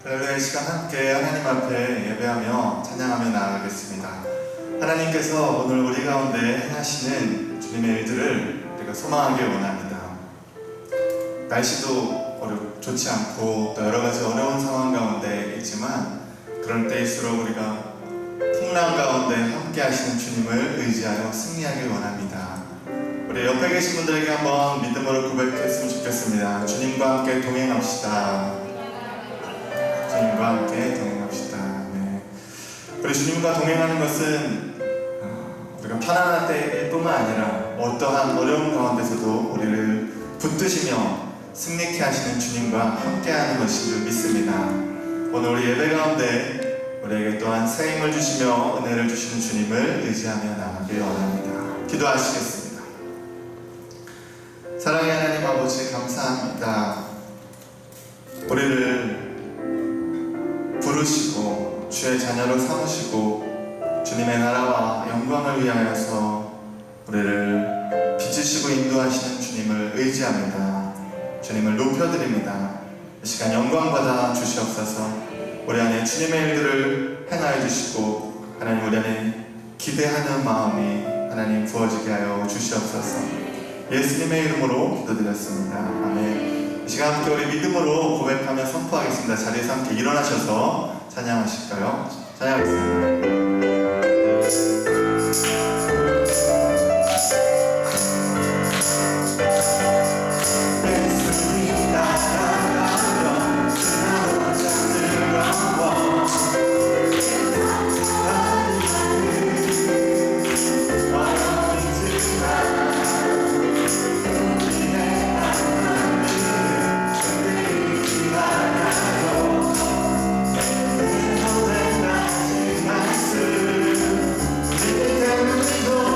할렐루야. 시간 함께 하나님 앞에 예배하며 찬양하며 나아가겠습니다. 하나님께서 오늘 우리 가운데 행하시는 주님의 일들을 우리가 소망하길 원합니다. 날씨도 좋지 않고 또 여러 가지 어려운 상황 가운데 있지만 그럴 때일수록 우리가 풍랑 가운데 함께 하시는 주님을 의지하여 승리하길 원합니다. 우리 옆에 계신 분들에게 한번 믿음으로 고백했으면 좋겠습니다. 주님과 함께 동행합시다. 주님과 함께 동행합시다. 네. 우리 주님과 동행하는 것은 우리가 편안할 때일 뿐만 아니라 어떠한 어려운 가운데서도 우리를 붙드시며 승리케 하시는 주님과 함께하는 것인 줄 믿습니다. 오늘 우리 예배 가운데 우리에게 또한 새 힘을 주시며 은혜를 주시는 주님을 의지하며 나가길 원합니다. 기도하시겠습니다. 사랑의 하나님 아버지, 감사합니다. 우리를 부르시고 주의 자녀로 삼으시고 주님의 나라와 영광을 위하여서 우리를 비추시고 인도하시는 주님을 의지합니다. 주님을 높여드립니다. 이 시간 영광 받아 주시옵소서. 우리 안에 주님의 일들을 행하여 주시고 하나님 우리 안에 기대하는 마음이 하나님 부어지게 하여 주시옵소서. 예수님의 이름으로 기도드렸습니다. 아멘. 이 시간 함께 우리 믿음으로 고백하며 선포하겠습니다. 자리에서 함께 일어나셔서 찬양하실까요? 찬양하겠습니다. We'll be right back.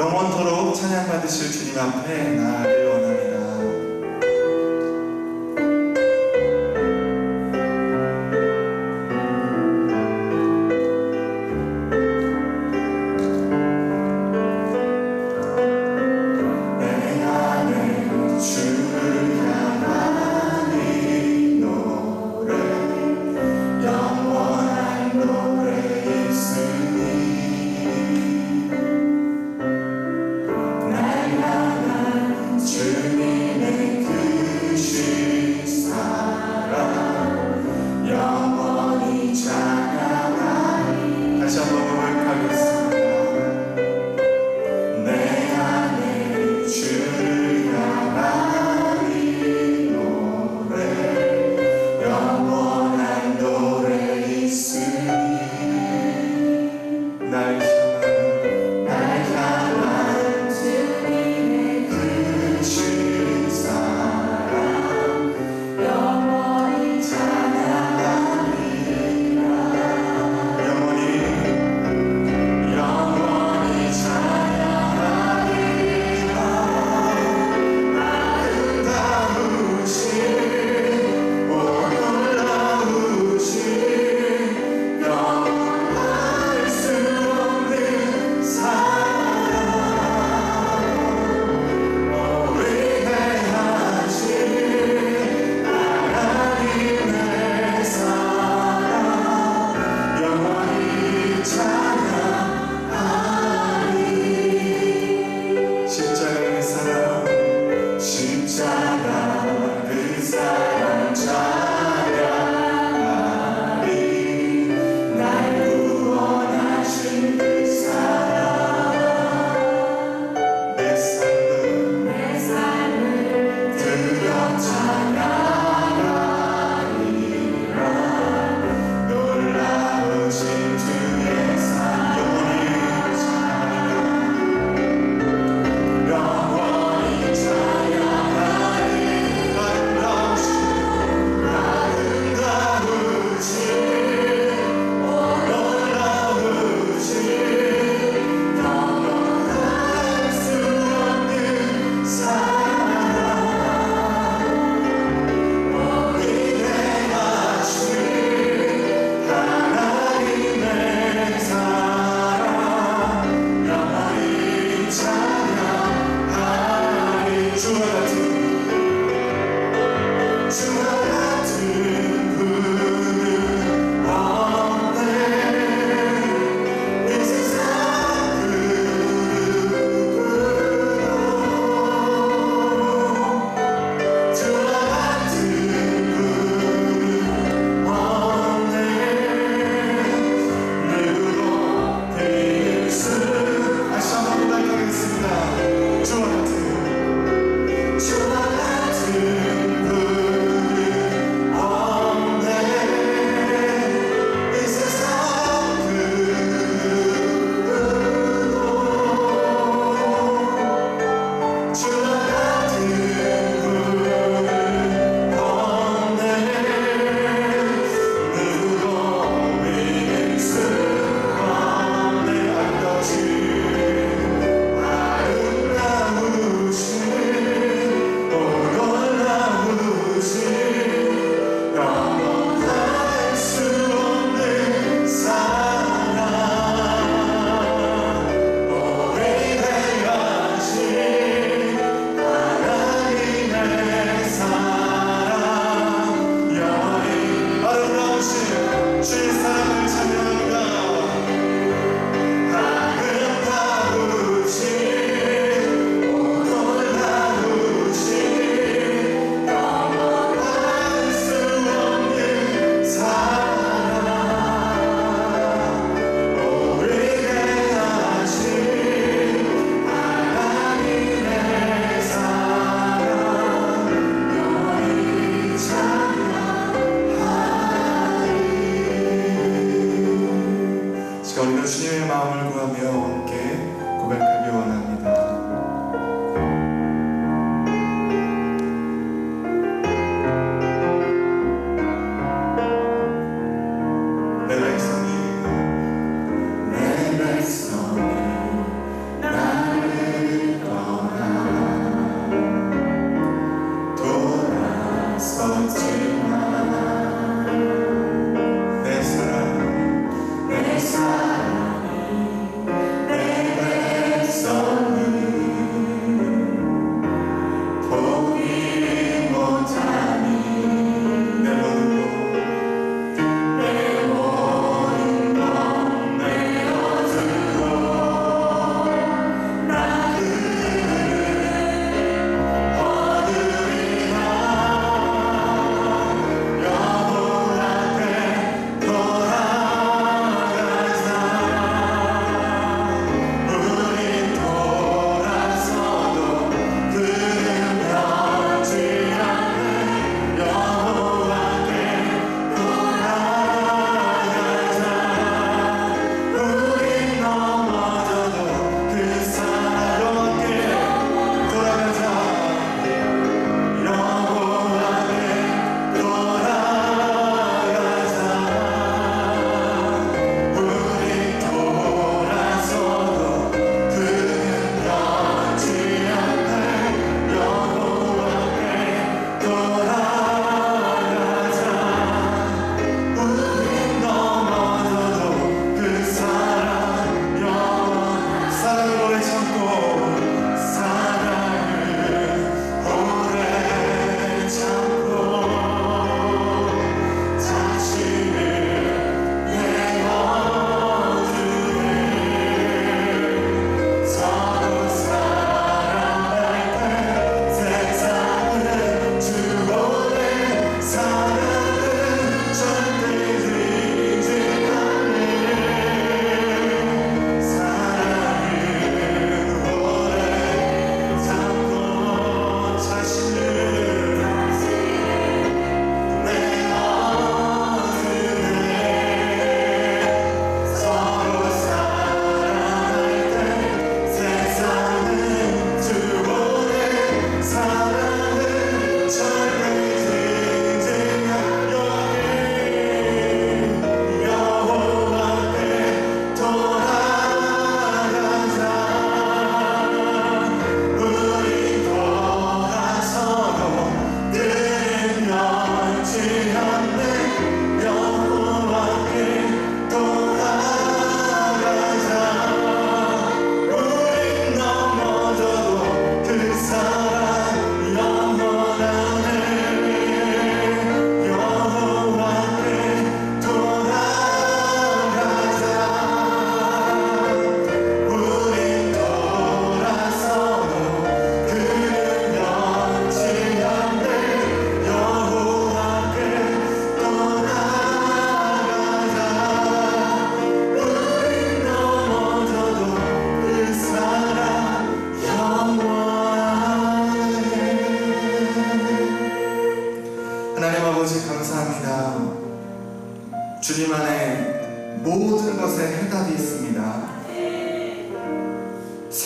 영원토록 찬양받으실 주님 앞에 나아가길 원합니다.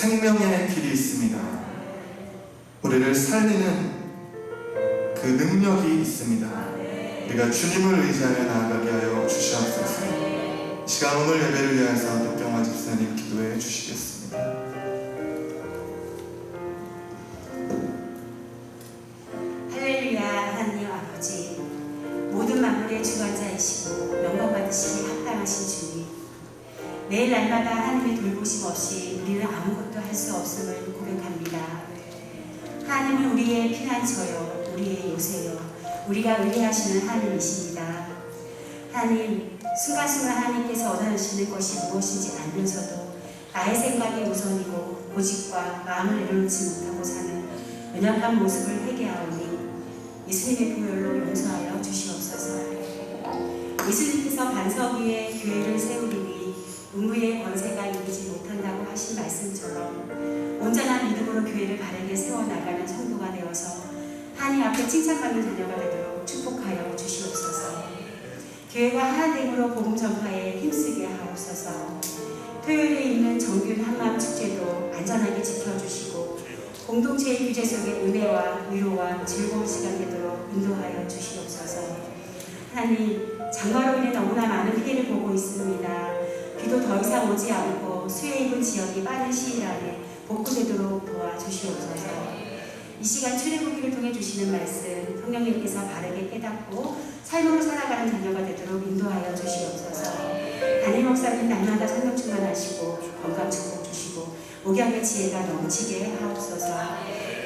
생명의 길이 있습니다. 우리를 살리는 그 능력이 있습니다. 우리가 주님을 의지하여 나아가게 하여 주시옵소서. 이 시간 오늘 예배를 위해서 백병화 집사님 기도해 주시겠습니다. 할렐루야. 하나님 아버지, 모든 만물의 주관자이시고 영광 받으시기 합당하신 주님, 매일 날마다 하나님의 돌보심 없이 우리는 아무것도 할 수 없음을 고백합니다. 하나님은 우리의 피난처요, 우리의 요새요, 우리가 의뢰하시는 하나님이십니다. 하나님, 순간순간 하나님께서 원하시는 것이 무엇인지 알면서도 나의 생각이 우선이고 고집과 마음을 내려놓지 못하고 사는 연약한 모습을 회개하오니 예수님의 보혈로 용서하여 주시옵소서. 예수님께서 반석 위에 교회를 세우리니 음부의 권세가 이기지 못한다고 하신 말씀처럼 온전한 믿음으로 교회를 바르게 세워나가는 성도가 되어서 하나님 앞에 칭찬받는 자녀가 되도록 축복하여 주시옵소서. 교회가 하나됨으로 복음 전파에 힘쓰게 하옵소서. 토요일에 있는 정규 한마음 축제도 안전하게 지켜주시고 공동체의 규제 속에 은혜와 위로와 즐거운 시간 되도록 인도하여 주시옵소서. 하나님, 장마로 인해 너무나 많은 피해를 보고 있습니다. 비도 더 이상 오지 않고 수해 입은 지역이 빠른 시일 안에 복구되도록 도와주시옵소서. 이 시간 출애굽기를 통해 주시는 말씀 성령님께서 바르게 깨닫고 삶으로 살아가는 자녀가 되도록 인도하여 주시옵소서. 담임 목사님 날마다 성령 충만하시고 건강 축복 주시고 목양의 지혜가 넘치게 하옵소서.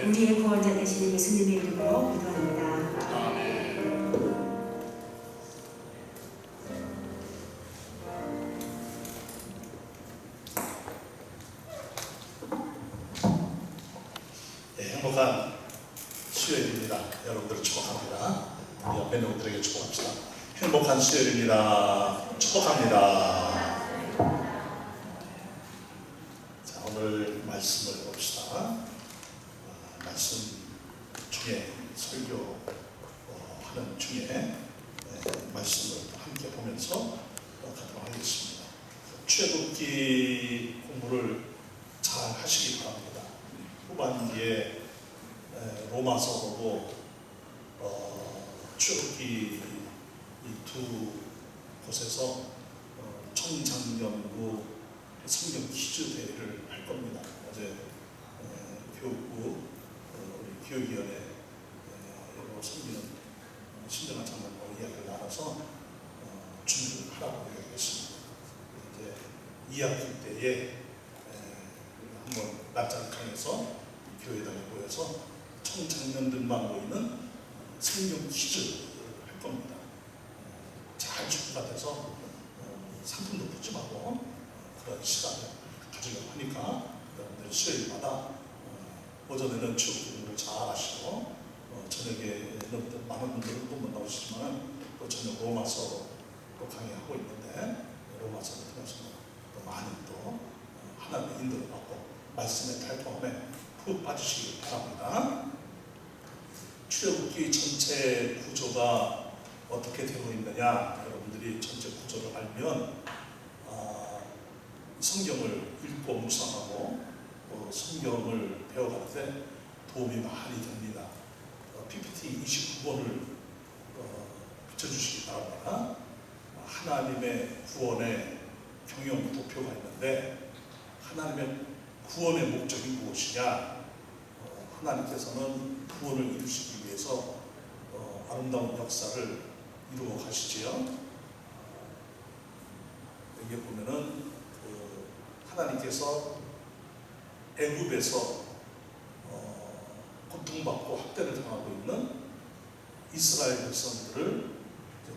우리의 구원자 되시는 예수님의 이름으로 기도합니다. 행복한 수요일입니다. 여러분들을 축복합니다. 우리 옆에 있는 분들에게 축복합시다. 행복한 수요일입니다. 축복합니다. 자, 오늘 말씀을 봅시다. 말씀 중에 설교 하는 중에 말씀을 함께 보면서 가도록 하겠습니다. 출애굽기 공부를 잘 하시기 바랍니다. 후반기에 로마서 보고 출애굽기 이 두 곳에서 청장년부 성경 퀴즈 대회를 할 겁니다. 어제 교육부 우리 교육위원회 여러 섬기는 신정한 장관과 이야기를 나눠서 준비를 하라고 얘기했습니다. 이제 2학기 때에 한번 날짜를 정해서 교회당에 모여서 청장년들만 모이는 성경 퀴즈를 할 겁니다. 잘 준비가 돼서 상품도 푸짐하고 그런 시간을 가지려고 하니까 여러분들 수요일마다 오전에는 주일 공부를 잘 하시고 저녁에는 많은 분들은 또 못 나오시지만 또 저녁 로마서 또 강의하고 있는데 로마서를 통해서 또 많이 또 하나님의 인도를 받고 말씀의 탈통함에 푹 빠지시기 바랍니다. 출애굽기 전체 구조가 어떻게 되어 있느냐, 여러분들이 전체 구조를 알면 성경을 읽고 묵상하고 성경을 배워갈 때 도움이 많이 됩니다. PPT 29번을 붙여주시기 바랍니다. 하나님의 구원의 경영 도표가 있는데 하나님의 구원의 목적이 무엇이냐? 하나님께서는 구원을 이루시기 위해서 아름다운 역사를 이루어 가시지요. 여기 보면은 하나님께서 애굽에서 고통받고 학대를 당하고 있는 이스라엘 백성들을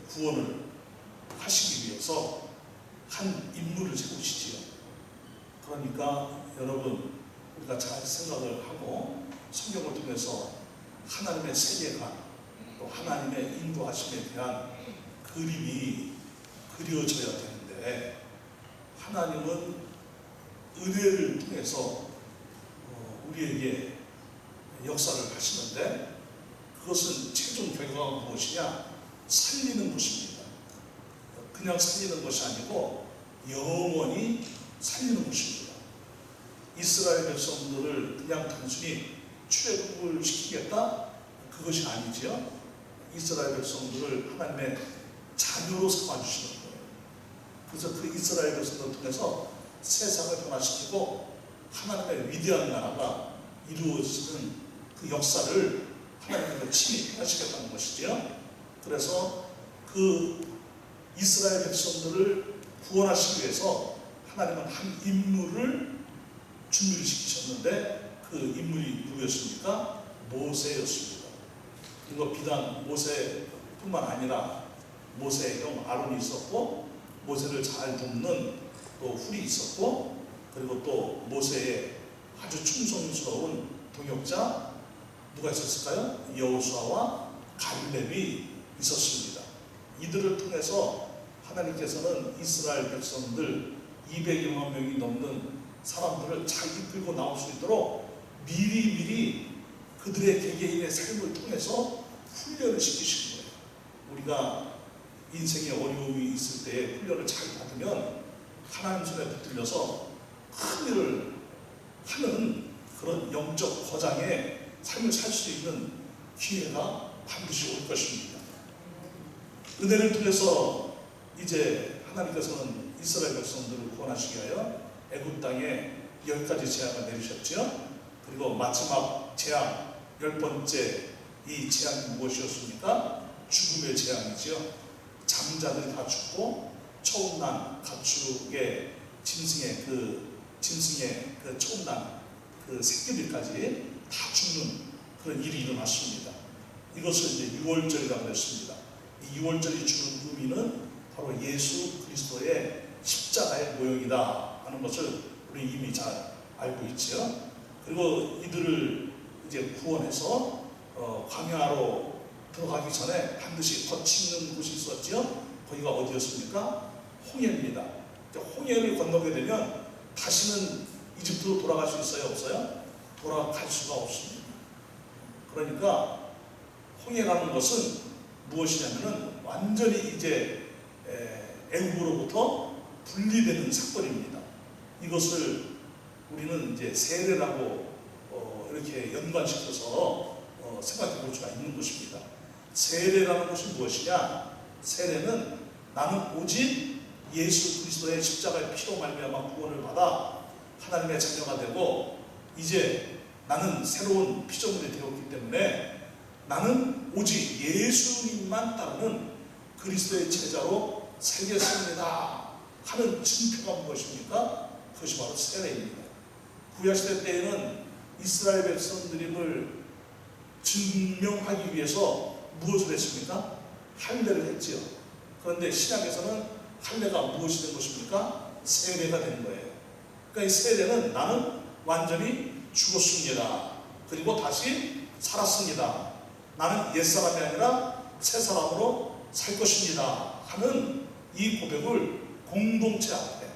구원을 하시기 위해서 한 인물을 세우시지요. 그러니까 여러분, 우리가 잘 생각을 하고 성경을 통해서 하나님의 세계관 또 하나님의 인도하심에 대한 그림이 그려져야 되는데 하나님은 은혜를 통해서 우리에게 역사를 하시는데 그것은 최종 결과가 무엇이냐? 살리는 것입니다. 그냥 살리는 것이 아니고 영원히 살리는 것입니다. 이스라엘 백성들을 그냥 단순히 출애굽을 시키겠다? 그것이 아니지요. 이스라엘 백성들을 하나님의 자녀로 삼아주시는 거예요. 그래서 그 이스라엘 백성들을 통해서 세상을 변화시키고 하나님의 위대한 나라가 이루어지는 그 역사를 하나님께서 친히 변화시켰다는 것이지요. 그래서 그 이스라엘 백성들을 구원하시기 위해서 하나님은 한 인물을 준비를 시키셨는데 그 인물이 누구였습니까? 모세였습니다. 이거 비단 모세뿐만 아니라 모세의 형 아론이 있었고, 모세를 잘 돕는 또 훌이 있었고, 그리고 또 모세의 아주 충성스러운 동역자 누가 있었을까요? 여호수아와 갈렙이 있었습니다. 이들을 통해서 하나님께서는 이스라엘 백성들 200여만 명이 넘는 사람들을 잘 이끌고 나올 수 있도록 미리 그들의 개개인의 삶을 통해서 훈련을 시키시는 거예요. 우리가 인생에 어려움이 있을 때 훈련을 잘 받으면 하나님 손에 붙들려서 큰 일을 하는 그런 영적 거장의 삶을 살 수 있는 기회가 반드시 올 것입니다. 은혜를 통해서 이제 하나님께서는 이스라엘 백성들을 구원하시기 위하여 애굽 땅에 10가지 재앙을 내리셨죠. 그리고 마지막 재앙 10번째 이 재앙이 무엇이었습니까? 죽음의 재앙이지요. 장자들이 다 죽고 처음난 가축의 짐승의 그 처음난 그 새끼들까지 다 죽는 그런 일이 일어났습니다. 이것을 이제 유월절이라고 했습니다. 이 유월절이 주는 의미는 바로 예수 그리스도의 십자가의 모형이다 하는 것을 우리 이미 잘 알고 있죠. 그리고 이들을 이제 구원해서 광야로 들어가기 전에 반드시 거치는 곳이 있었죠. 거기가 어디였습니까? 홍해입니다. 홍해를 건너게 되면 다시는 이집트로 돌아갈 수 있어요? 없어요? 돌아갈 수가 없습니다. 그러니까 홍해라는 것은 무엇이냐면은 완전히 이제 애굽으로부터 분리되는 사건입니다. 이것을 우리는 이제 세례라고 이렇게 연관시켜서 생각해 볼 수가 있는 것입니다. 세례라는 것이 무엇이냐? 세례는 나는 오직 예수 그리스도의 십자가의 피로 말미암아 구원을 받아 하나님의 자녀가 되고 이제 나는 새로운 피조물이 되었기 때문에 나는 오직 예수님만 따르는 그리스도의 제자로 살겠습니다 하는 증표가 무엇입니까? 그것이 바로 세례입니다. 구약시대 때에는 이스라엘 백성들임을 증명하기 위해서 무엇을 했습니까? 할례를 했지요. 그런데 신약에서는 할례가 무엇이 된 것입니까? 세례가 된 거예요. 그러니까 이 세례는 나는 완전히 죽었습니다. 그리고 다시 살았습니다. 나는 옛사람이 아니라 새사람으로 살 것입니다 하는 이 고백을 공동체 앞에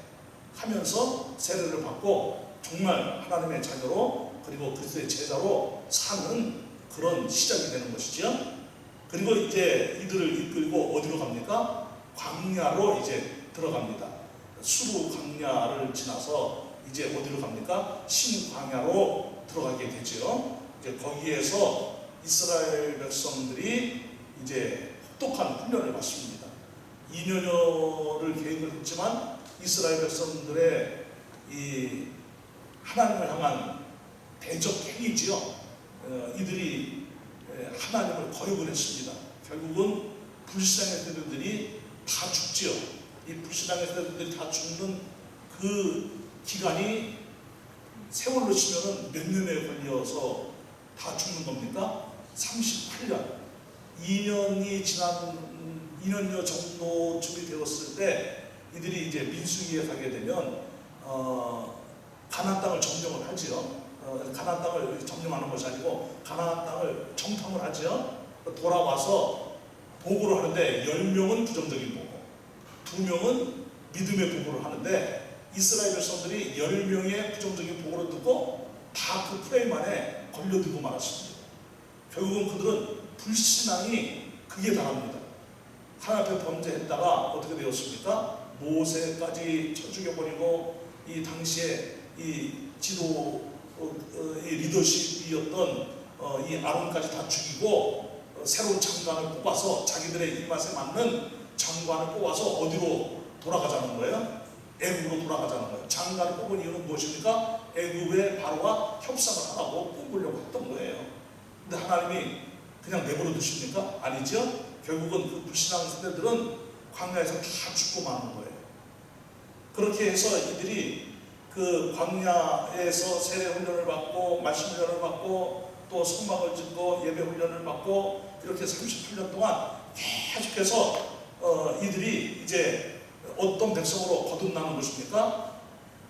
하면서 세례를 받고 정말 하나님의 자녀로 그리고 그리스도의 제자로 사는 그런 시작이 되는 것이지요. 그리고 이제 이들을 이끌고 어디로 갑니까? 광야로 이제 들어갑니다. 수루 광야를 지나서 이제 어디로 갑니까? 신광야로 들어가게 되죠. 이제 거기에서 이스라엘 백성들이 이제 혹독한 훈련을 받습니다. 2년여를 계획을 했지만 이스라엘 백성들의 이 하나님을 향한 대적 행위지요. 이들이 하나님을 거역을 했습니다. 결국은 불신앙의 세대들이 다 죽지요. 이 불신앙의 세대들이 다 죽는 그 기간이 세월로 치면은 몇 년에 걸려서 다 죽는 겁니까? 38년. 2년이 지난 2년여 정도쯤이 되었을 때 이들이 이제 민수기에 가게 되면 가나안 땅을 점령을 하지요. 가나안 땅을 점령하는 것이 아니고 가나안 땅을 정탐을 하지요. 돌아와서 보고를 하는데 10명은 부정적인 보고, 2명은 믿음의 보고를 하는데 이스라엘 백성들이 10명의 부정적인 보고를 듣고 다 그 프레임 안에 걸려들고 말았습니다. 결국은 그들은 불신앙이 극에 달합니다. 하나님 앞에 범죄했다가 어떻게 되었습니까? 모세까지 쳐 죽여버리고 이 당시에 이 이 리더십이었던 이 아론까지 다 죽이고 새로운 장관을 뽑아서 자기들의 입맛에 맞는 장관을 뽑아서 어디로 돌아가자는 거예요? 애굽으로 돌아가자는 거예요. 장관을 뽑은 이유는 무엇입니까? 애굽의 바로와 협상을 하라고 뽑으려고 했던 거예요. 근데 하나님이 그냥 내버려 두십니까? 아니죠. 결국은 그 불신앙 세대들은 광야에서 다 죽고 마는 거예요. 그렇게 해서 이들이 그 광야에서 세례 훈련을 받고 말씀 훈련을 받고 또 성막을 짓고 예배 훈련을 받고 이렇게 38년 동안 계속해서 이들이 이제 어떤 백성으로 거듭나는 것입니까?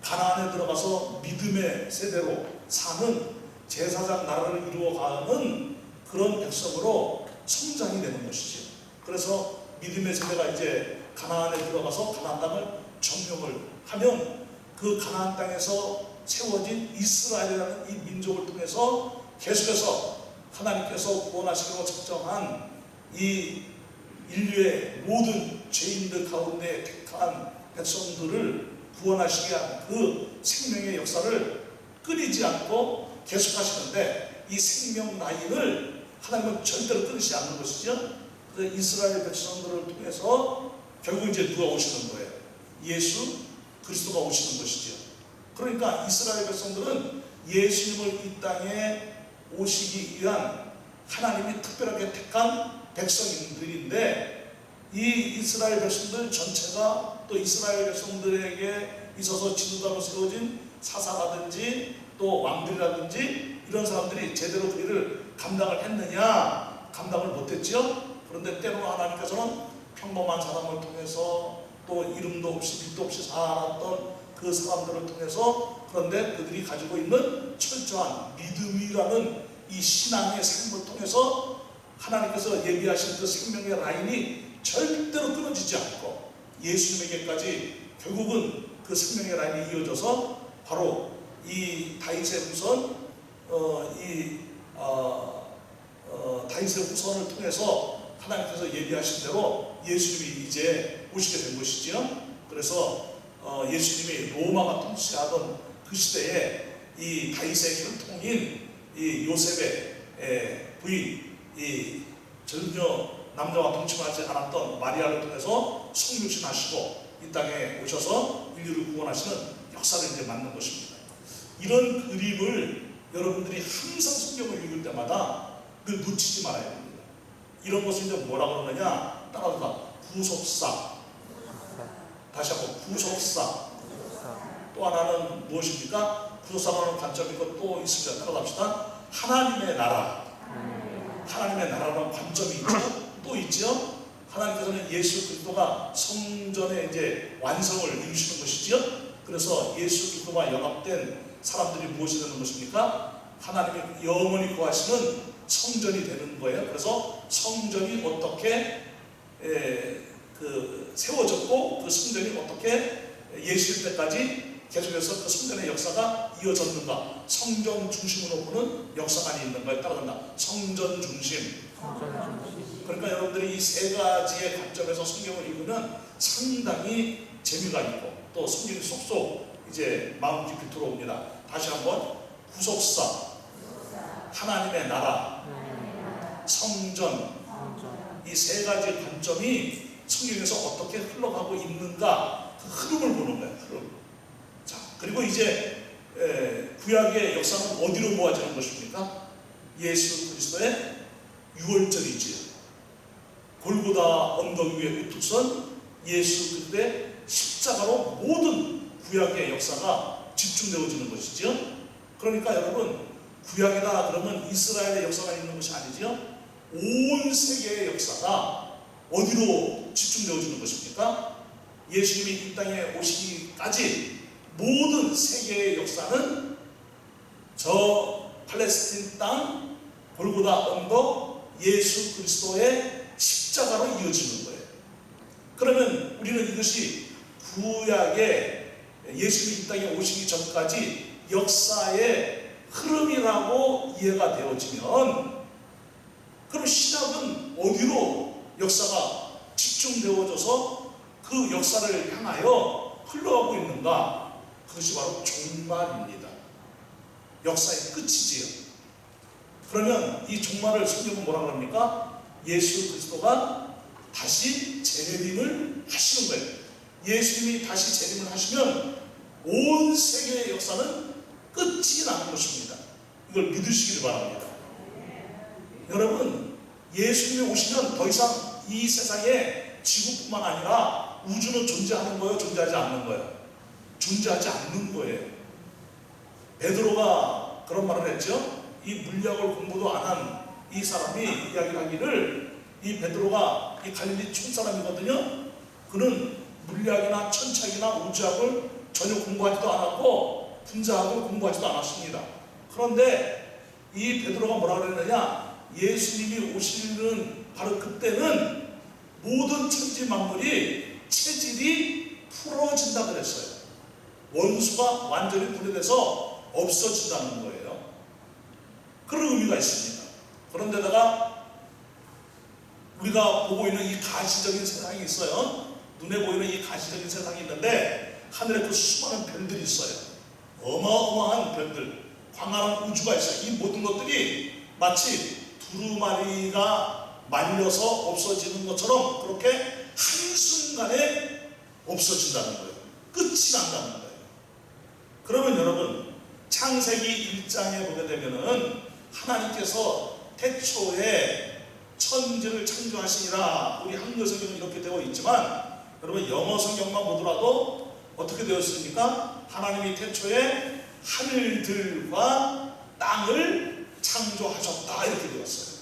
가나안에 들어가서 믿음의 세대로 사는 제사장 나라를 이루어가는 그런 백성으로 성장이 되는 것이죠. 그래서 믿음의 세대가 이제 가나안에 들어가서 가나안 땅을 점령을 하면 그 가나안 땅에서 세워진 이스라엘이라는 이 민족을 통해서 계속해서 하나님께서 구원하시려고 작정한 이 인류의 모든 죄인들 가운데 택한 백성들을 구원하시게 한 그 생명의 역사를 끊이지 않고 계속하시는데 이 생명 라인을 하나님은 절대로 끊이지 않는 것이죠. 그 이스라엘 백성들을 통해서 결국 이제 누가 오시는 거예요? 예수 그리스도가 오시는 것이죠. 그러니까 이스라엘 백성들은 예수님을 이 땅에 오시기 위한 하나님이 특별하게 택한 백성들인데 이 이스라엘 백성들 전체가 또 이스라엘 백성들에게 있어서 지도자로 세워진 사사라든지 또 왕들이라든지 이런 사람들이 제대로 그 일을 감당을 했느냐? 감당을 못했죠. 그런데 때로 하나님께서는 평범한 사람을 통해서 또 이름도 없이 빛도 없이 살았던 그 사람들을 통해서 그런데 그들이 가지고 있는 철저한 믿음이라는 이 신앙의 삶을 통해서 하나님께서 예비하신 그 생명의 라인이 절대로 끊어지지 않고 예수님에게까지 결국은 그 생명의 라인이 이어져서 바로 이 다윗의 후손 다윗의 후손을 통해서 하나님께서 예비하신 대로 예수님이 이제 오시게 된 것이지요. 그래서 예수님이 로마가 통치하던 그 시대에 이 다윗의 혈통인 이 요셉의 부인 이 전혀 남자와 동침하지 않았던 마리아를 통해서 성육신하시고 이 땅에 오셔서 인류를 구원하시는 역사를 이제 만든 것입니다. 이런 그림을 여러분들이 항상 성경을 읽을 때마다 늘 놓치지 말아야 됩니다. 이런 것을 이제 뭐라 그러느냐? 따라서 구속사. 다시 한번 구속사. 또 하나는 무엇입니까? 구속사라는 관점이 또 있습니다. 따라갑시다. 하나님의 나라. 하나님의 나라라는 관점이 있죠. 또 있죠. 하나님께서는 예수 그리스도가 성전의 이제 완성을 이루시는 것이지요. 그래서 예수 그리스도와 연합된 사람들이 무엇이 되는 것입니까? 하나님이 영원히 거하시는 성전이 되는 거예요. 그래서 성전이 어떻게 세워졌고 그 성전이 어떻게 예수일 때까지 계속해서 그 성전의 역사가 이어졌는가? 성전 중심으로 보는 역사관이 있는 거에 따라간다. 성전 중심. 그러니까 여러분들이 이 세 가지의 관점에서 성경을 읽으면 상당히 재미가 있고 또 성경이 쏙쏙 이제 마음 깊이 들어옵니다. 다시 한번 구속사, 하나님의 나라, 성전 이 세 가지 관점이 성경에서 어떻게 흘러가고 있는가 그 흐름을 보는 거예요. 흐름. 자, 그리고 이제 구약의 역사는 어디로 모아지는 것입니까? 예수 그리스도의 유월절이지요. 골고다 언덕 위에 우뚝선 예수 그리스도의 십자가로 모든 구약의 역사가 집중되어지는 것이죠. 그러니까 여러분 구약이다 그러면 이스라엘의 역사가 있는 것이 아니지요. 온 세계의 역사가 어디로 집중되어지는 것입니까? 예수님이 이 땅에 오시기까지 모든 세계의 역사는 저 팔레스틴 땅 골고다 언덕 예수 그리스도의 십자가로 이어지는 거예요. 그러면 우리는 이것이 구약의 예수님이 이 땅에 오시기 전까지 역사의 흐름이라고 이해가 되어지면 그럼 신약은 어디로 역사가 집중되어져서 그 역사를 향하여 흘러가고 있는가? 그것이 바로 종말입니다. 역사의 끝이지요. 그러면 이 종말을 성경은 뭐라 그럽니까? 예수 그리스도가 다시 재림을 하시는 거예요. 예수님이 다시 재림을 하시면 온 세계의 역사는 끝이 나는 것입니다. 이걸 믿으시기를 바랍니다. 여러분, 예수님이 오시면 더 이상 이 세상에 지구뿐만 아니라 우주는 존재하는 거예요? 존재하지 않는 거예요? 존재하지 않는 거예요. 베드로가 그런 말을 했죠. 이 물리학을 공부도 안 한 이 사람이 이야기를 하기를, 이 베드로가 이 갈릴리 촌사람이거든요. 그는 물리학이나 천체학이나 우주학을 전혀 공부하지도 않았고 분자학을 공부하지도 않았습니다. 그런데 이 베드로가 뭐라 그랬느냐, 예수님이 오시는 바로 그때는 모든 천지 만물이 체질이 풀어진다 그랬어요. 원수가 완전히 분해돼서 없어진다는 거예요. 그런 의미가 있습니다. 그런데다가 우리가 보고 있는 이 가시적인 세상이 있어요. 눈에 보이는 이 가시적인 세상이 있는데 하늘에 그 수많은 별들이 있어요. 어마어마한 별들, 광활한 우주가 있어요. 이 모든 것들이 마치 두루마리가 말려서 없어지는 것처럼 그렇게 한순간에 없어진다는 거예요. 끝이 난다는 거예요. 그러면 여러분, 창세기 1장에 보게 되면은 하나님께서 태초에 천지를 창조하시니라, 우리 한글 성경은 이렇게 되어 있지만 여러분 영어 성경만 보더라도 어떻게 되어 있습니까? 하나님이 태초에 하늘들과 땅을 창조하셨다 이렇게 되었어요.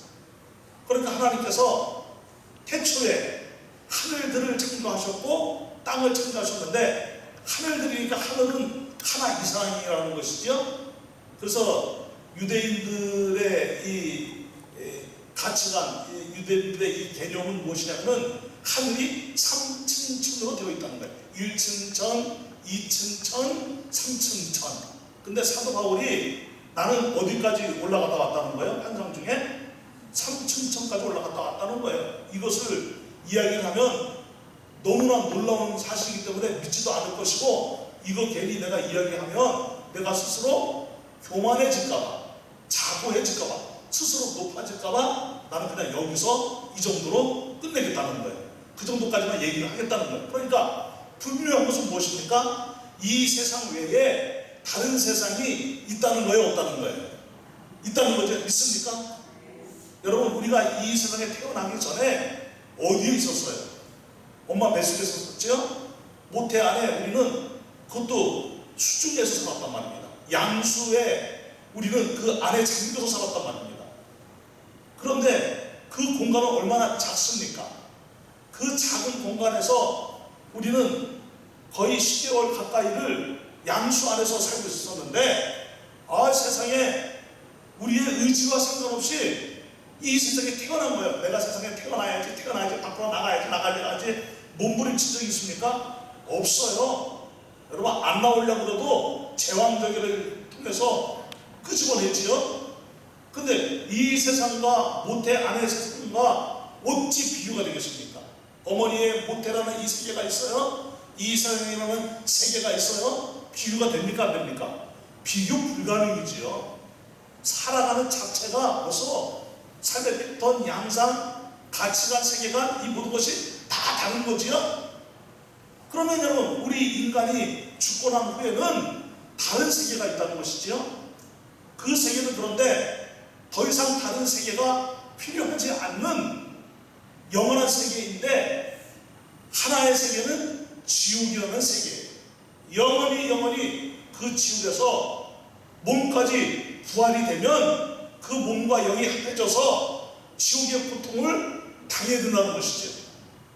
그러니까 하나님께서 태초에 하늘들을 창조하셨고 땅을 창조하셨는데, 하늘들이니까 하늘은 하나 이상이라는 것이죠. 그래서 유대인들의 이 가치관, 유대인들의 이 개념은 무엇이냐면 하늘이 3층 천으로 되어 있다는 거예요. 1층 천, 2층 천, 3층 천. 근데 사도 바울이 나는 어디까지 올라갔다 왔다는 거예요? 환상 중에 3층 천까지 올라갔다 왔다는 거예요. 이것을 이야기를 하면 너무나 놀라운 사실이기 때문에 믿지도 않을 것이고, 이거 괜히 내가 이야기하면 내가 스스로 교만해질까봐, 자고해질까봐, 스스로 높아질까봐 나는 그냥 여기서 이 정도로 끝내겠다는 거예요. 그 정도까지만 얘기를 하겠다는 거예요. 그러니까 분명한 것은 무엇입니까? 이 세상 외에 다른 세상이 있다는 거예요, 없다는 거예요? 있다는 거죠. 믿습니까? 여러분, 우리가 이 세상에 태어나기 전에 어디에 있었어요? 엄마 뱃속에 있었죠? 모태 안에 우리는 그것도 수중에서 살았단 말입니다. 양수에 우리는 그 안에 잠겨서 살았단 말입니다. 그런데 그 공간은 얼마나 작습니까? 그 작은 공간에서 우리는 거의 10개월 가까이를 양수 안에서 살고 있었는데, 세상에 우리의 의지와 상관없이 이 세상에 태어난 거예요. 내가 세상에 태어나야지, 밖으로 나가야지 몸부림친 적이 있습니까? 없어요. 여러분, 안 나오려고 그래도 제왕절개를 통해서 끄집어내지요. 근데 이 세상과 모태 안의 세상과 어찌 비교가 되겠습니까? 어머니의 모태라는 이 세계가 있어요. 이 세상이라는 세계가 있어요. 비교가 됩니까? 안 됩니까? 비교 불가능이지요. 살아가는 자체가 벌써 삶의 패턴, 양상, 가치관, 세계관, 이 모든 것이 다 다른 거지요. 그러면 여러분, 우리 인간이 죽고 난 후에는 다른 세계가 있다는 것이지요. 그 세계는 그런데 더 이상 다른 세계가 필요하지 않는 영원한 세계인데, 하나의 세계는 지옥이라는 세계예요. 영원히 그 지옥에서 몸까지 부활이 되면 그 몸과 영이 합해져서 지옥의 고통을 당해야 된다는 것이죠.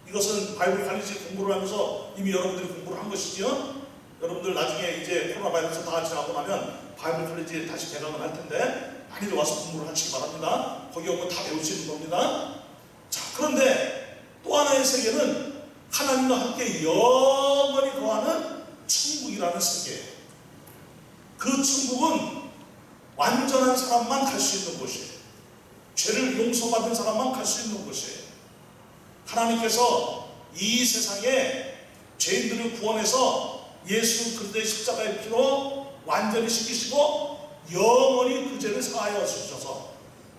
이것은 바이블 갈리지 공부를 하면서 이미 여러분들이 공부를 한 것이죠. 여러분들 나중에 이제 코로나 바이러스 다 지나고 나면 바이블 칼리지 다시 개강을 할 텐데 많이들 와서 공부를 하시기 바랍니다. 거기 오면 다 배울 수 있는 겁니다. 자, 그런데 또 하나의 세계는 하나님과 함께 영원히 거하는 천국이라는 세계예요. 그 천국은 완전한 사람만 갈 수 있는 곳이에요. 죄를 용서받은 사람만 갈 수 있는 곳이에요. 하나님께서 이 세상에 죄인들을 구원해서 예수 그리스도의 십자가의 피로 완전히 씻기시고 영원히 그 죄를 사하여 주셔서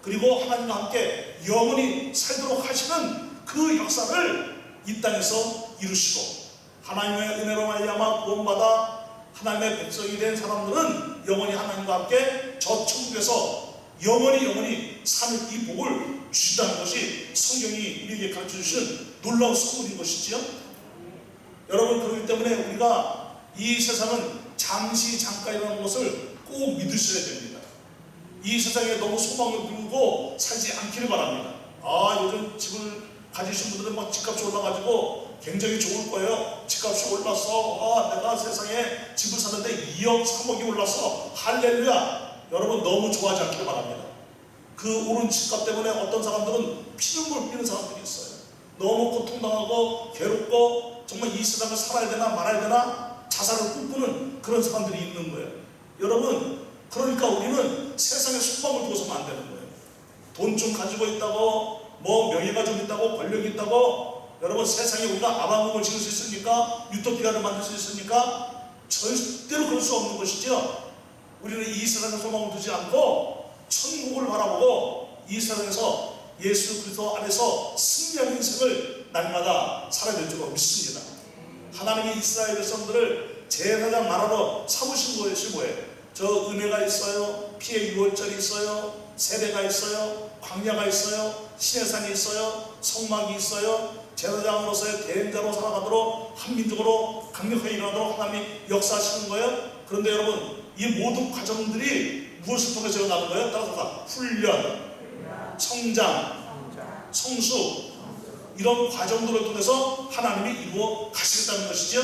그리고 하나님과 함께 영원히 살도록 하시는 그 역사를 이 땅에서 이루시고 하나님의 은혜로 말미암아 구원받아 하나님의 백성이 된 사람들은 영원히 하나님과 함께 저 천국에서 영원히 사는 이 복을 주신다는 것이 성경이 우리에게 가르쳐주시는 놀라운 선물인 것이지요. 여러분, 그렇기 때문에 우리가 이 세상은 잠시 잠깐이라는 것을 꼭 믿으셔야 됩니다. 이 세상에 너무 소망을 두고 살지 않기를 바랍니다. 요즘 집을 가지신 분들은 막 집값이 올라가지고 굉장히 좋을 거예요. 집값이 올라서 내가 세상에 집을 샀는데 2억 3억이 올라서 할렐루야. 여러분, 너무 좋아하지 않기를 바랍니다. 그 오른 집값 때문에 어떤 사람들은 피눈물 흘리는 사람들이 있어요. 너무 고통당하고 괴롭고 정말 이 세상을 살아야 되나 말아야 되나 자살을 꿈꾸는 그런 사람들이 있는 거예요. 여러분, 그러니까 우리는 세상에 소망을 두어서는 안 되는 거예요. 돈 좀 가지고 있다고, 뭐 명예가 좀 있다고, 권력이 있다고, 여러분, 세상에 우리가 아방궁을 지을 수 있습니까? 유토피아를 만들 수 있습니까? 절대로 그럴 수 없는 것이죠. 우리는 이 세상에 소망을 두지 않고 천국을 바라보고 이 세상에서 예수 그리스도 안에서 승리하는 인생을 날마다 살아야 될 줄 믿습니다. 하나님이 이스라엘 백성들을 제사장 나라로 삼으신 것이 뭐예요? 저 은혜가 있어요. 피의 유월절이 있어요. 세례가 있어요. 광야가 있어요. 시내산이 있어요. 성막이 있어요. 제사장으로서의 대행자로 살아가도록 한민족으로 강력하게 일어나도록 하나님이 역사하시는 거예요. 그런데 여러분, 이 모든 과정들이 무엇을 통해서 일어나는 거예요? 따라서 훈련, 성장, 성수, 이런 과정들을 통해서 하나님이 이루어 가시겠다는 것이죠.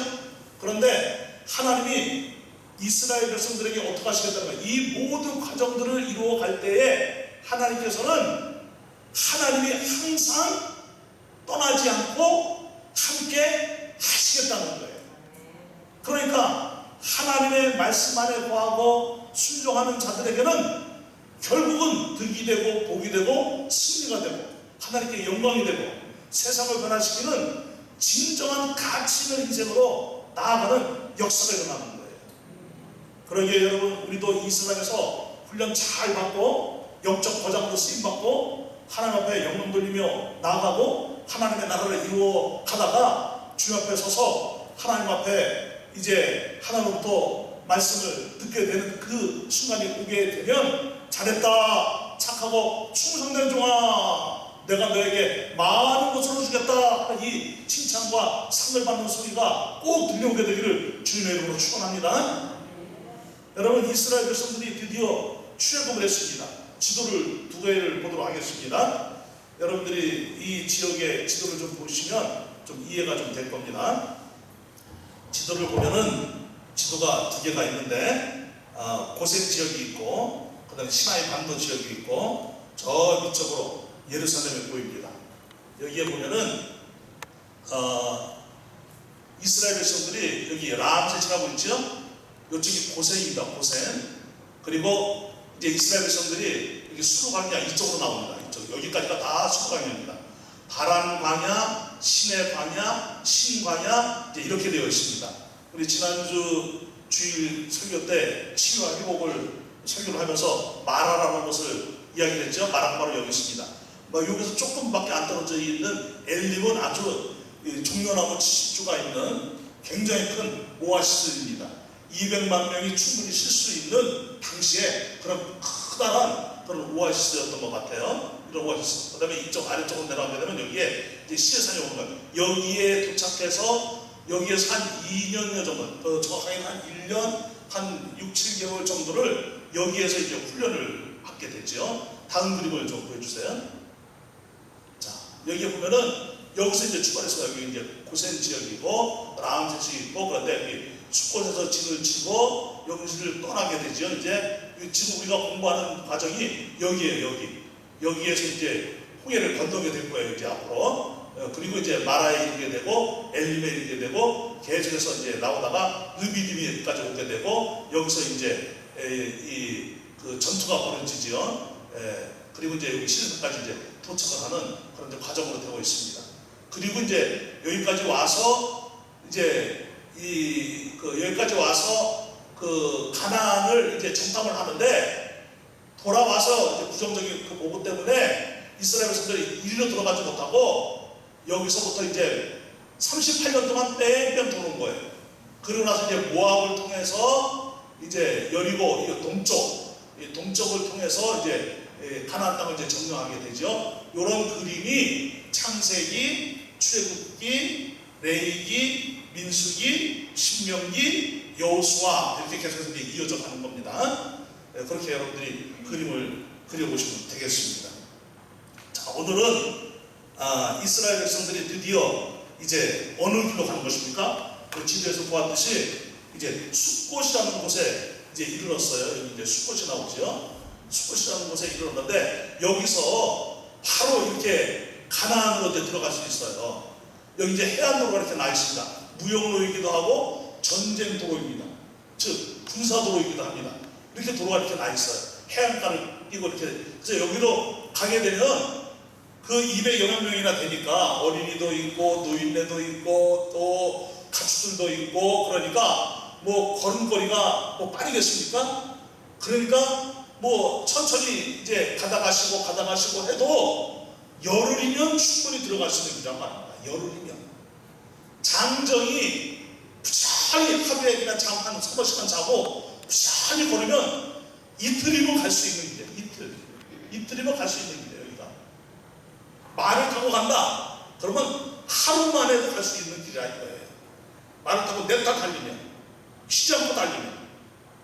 그런데 하나님이 이스라엘 백성들에게 어떻게 하시겠다는 거예요? 이 모든 과정들을 이루어 갈 때에 하나님께서는 하나님이 항상 떠나지 않고 함께 하시겠다는 거예요. 그러니까 하나님의 말씀 안에 거하고 순종하는 자들에게는 결국은 득이 되고 복이 되고 승리가 되고 하나님께 영광이 되고 세상을 변화시키는 진정한 가치 있는 인생으로 나아가는 역사가 일어나는 거예요. 그러기에 여러분, 우리도 이 세상에서 훈련 잘 받고 영적 거장으로 쓰임받고 하나님 앞에 영광 돌리며 나아가고 하나님의 나라를 이루어 가다가 주 앞에 서서 하나님 앞에 이제 하나님부터 말씀을 듣게 되는 그 순간이 오게 되면 잘했다, 착하고 충성된 종아, 내가 너에게 많은 것을 주겠다 하는 이 칭찬과 상을 받는 소리가 꼭 들려오게 되기를 주님의 이름으로 축원합니다. 여러분, 이스라엘 백성들이 드디어 출애굽을 했습니다. 지도를 두 개를 보도록 하겠습니다. 여러분들이 이 지역의 지도를 좀 보시면 좀 이해가 좀 될 겁니다. 지도를 보면은 지도가 두 개가 있는데 고센 지역이 있고 그 다음에 시나이 반도 지역이 있고 저 위쪽으로 예루살렘이 보입니다. 여기에 보면은 이스라엘 백성들이 여기 람세시라고 있죠. 이쪽이 고센입니다. 고센. 그리고 이제 이스라엘 백성들이 여기 수르 광야 이쪽으로 나옵니다. 이쪽 여기까지가 다 수르 광야입니다. 바란 광야, 시내 광야, 신 광야 이제 이렇게 되어 있습니다. 우리 지난주 주일 설교 때 치유와 회복을 설교를 하면서 마라라는 것을 이야기했죠. 마라가 바로 여기 있습니다. 여기서 조금밖에 안 떨어져 있는 엘림은 아주 종려나무 70주가 있는 굉장히 큰 오아시스입니다. 200만 명이 충분히 쉴 수 있는 당시에 그런 커다란 그런 오아시스였던 것 같아요. 이런 오아시스. 그 다음에 이쪽 아래쪽으로 내려가게 되면 여기에 이제 시내산이 오는 거예요. 여기에 도착해서 여기에서 한 2년여 정도, 정확하게 한 1년, 한 6, 7개월 정도를 여기에서 이제 훈련을 받게 됐죠. 다음 그림을 좀 보여주세요. 자, 여기에 보면은 여기서 이제 출발해서 여기 이제 고센 지역이고 람세시 있고 그런데 여기 수꽃에서 진을 치고 여기를 떠나게 되죠. 이제 지금 우리가 공부하는 과정이 여기에요. 여기에서 이제 홍해를 건너게 될 거예요. 이제 앞으로. 그리고 이제 마라에 이르게 되고 엘림에 이르게 되고 계속해서 이제 나오다가 르비딤까지 오게 되고 여기서 이제 그 전투가 벌어지지요. 그리고 이제 여기 시내산까지 이제 도착을 하는 그런 이제 과정으로 되고 있습니다. 그리고 이제 여기까지 와서 이제 여기까지 와서 그 가나안을 이제 정탐을 하는데 돌아와서 이제 부정적인 그 보고 때문에 이스라엘 백성들이 이리로 들어가지 못하고 여기서부터 이제 38년 동안 뺑뺑 도는 거예요. 그러고 나서 이제 모압을 통해서 이제 여리고 이 동쪽을 통해서 이제 가나안 땅을 이제 점령하게 되죠. 이런 그림이 창세기, 출애굽기, 레위기, 민수기, 신명기, 여호수아 이렇게 계속해서 이제 이어져 가는 겁니다. 그렇게 여러분들이 그림을 그려보시면 되겠습니다. 자, 오늘은 이스라엘 백성들이 드디어 이제 어느 길로 가는 것입니까? 그 지도에서 보았듯이 이제 숫곳이라는 곳에 이제 이르렀어요. 여기 이제 숫곳이 나오죠. 숫곳이라는 곳에 이르렀는데 여기서 바로 이렇게 가나안으로 이제 들어갈 수 있어요. 여기 이제 해안도로가 이렇게 나 있습니다. 무역로이기도 하고 전쟁도로입니다. 즉 군사도로이기도 합니다. 이렇게 도로가 이렇게 나 있어요. 해안가를 끼고 이렇게. 그래서 여기로 가게 되면 그 200여만 명이나 되니까 어린이도 있고 노인네도 있고 또 가축들도 있고 그러니까 뭐 걸음걸이가 뭐 빠르겠습니까? 그러니까 뭐 천천히 이제 가다가시고 해도 열흘이면 충분히 들어갈 수 있는 그런 말입니다. 열흘이면 장정이 부산히 하루에 그냥 잠 한 3시간 자고 부산히 걸으면 이틀이면 갈 수 있는 길이에요. 이틀이면 갈 수 있는 길이에요. 여기가 말을 타고 간다 그러면 하루 만에도 갈 수 있는 길이라 이거예요. 말을 타고 냅다 달리면 쉬지 않고 달리면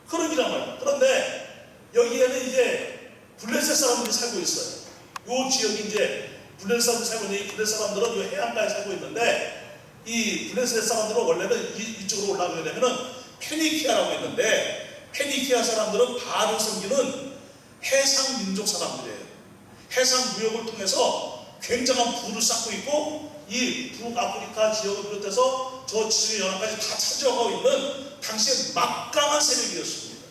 그런 길이란 말이에요. 그런데 여기에는 이제 블레셋 사람들이 살고 있어요. 이 지역이 이제 블레셋 사람들이 살고 있는데 이 블레셋 사람들은 이 해안가에 살고 있는데 이 블레셋 사람들은 원래는 이쪽으로 올라가게 되면은 페니키아라고 있는데 페니키아 사람들은 바알을 섬기는 해상 민족 사람들이에요. 해상 무역을 통해서 굉장한 부를 쌓고 있고 이 북아프리카 지역을 비롯해서 저 지중해 연안까지 다 차지하고 있는 당시에 막강한 세력이었습니다.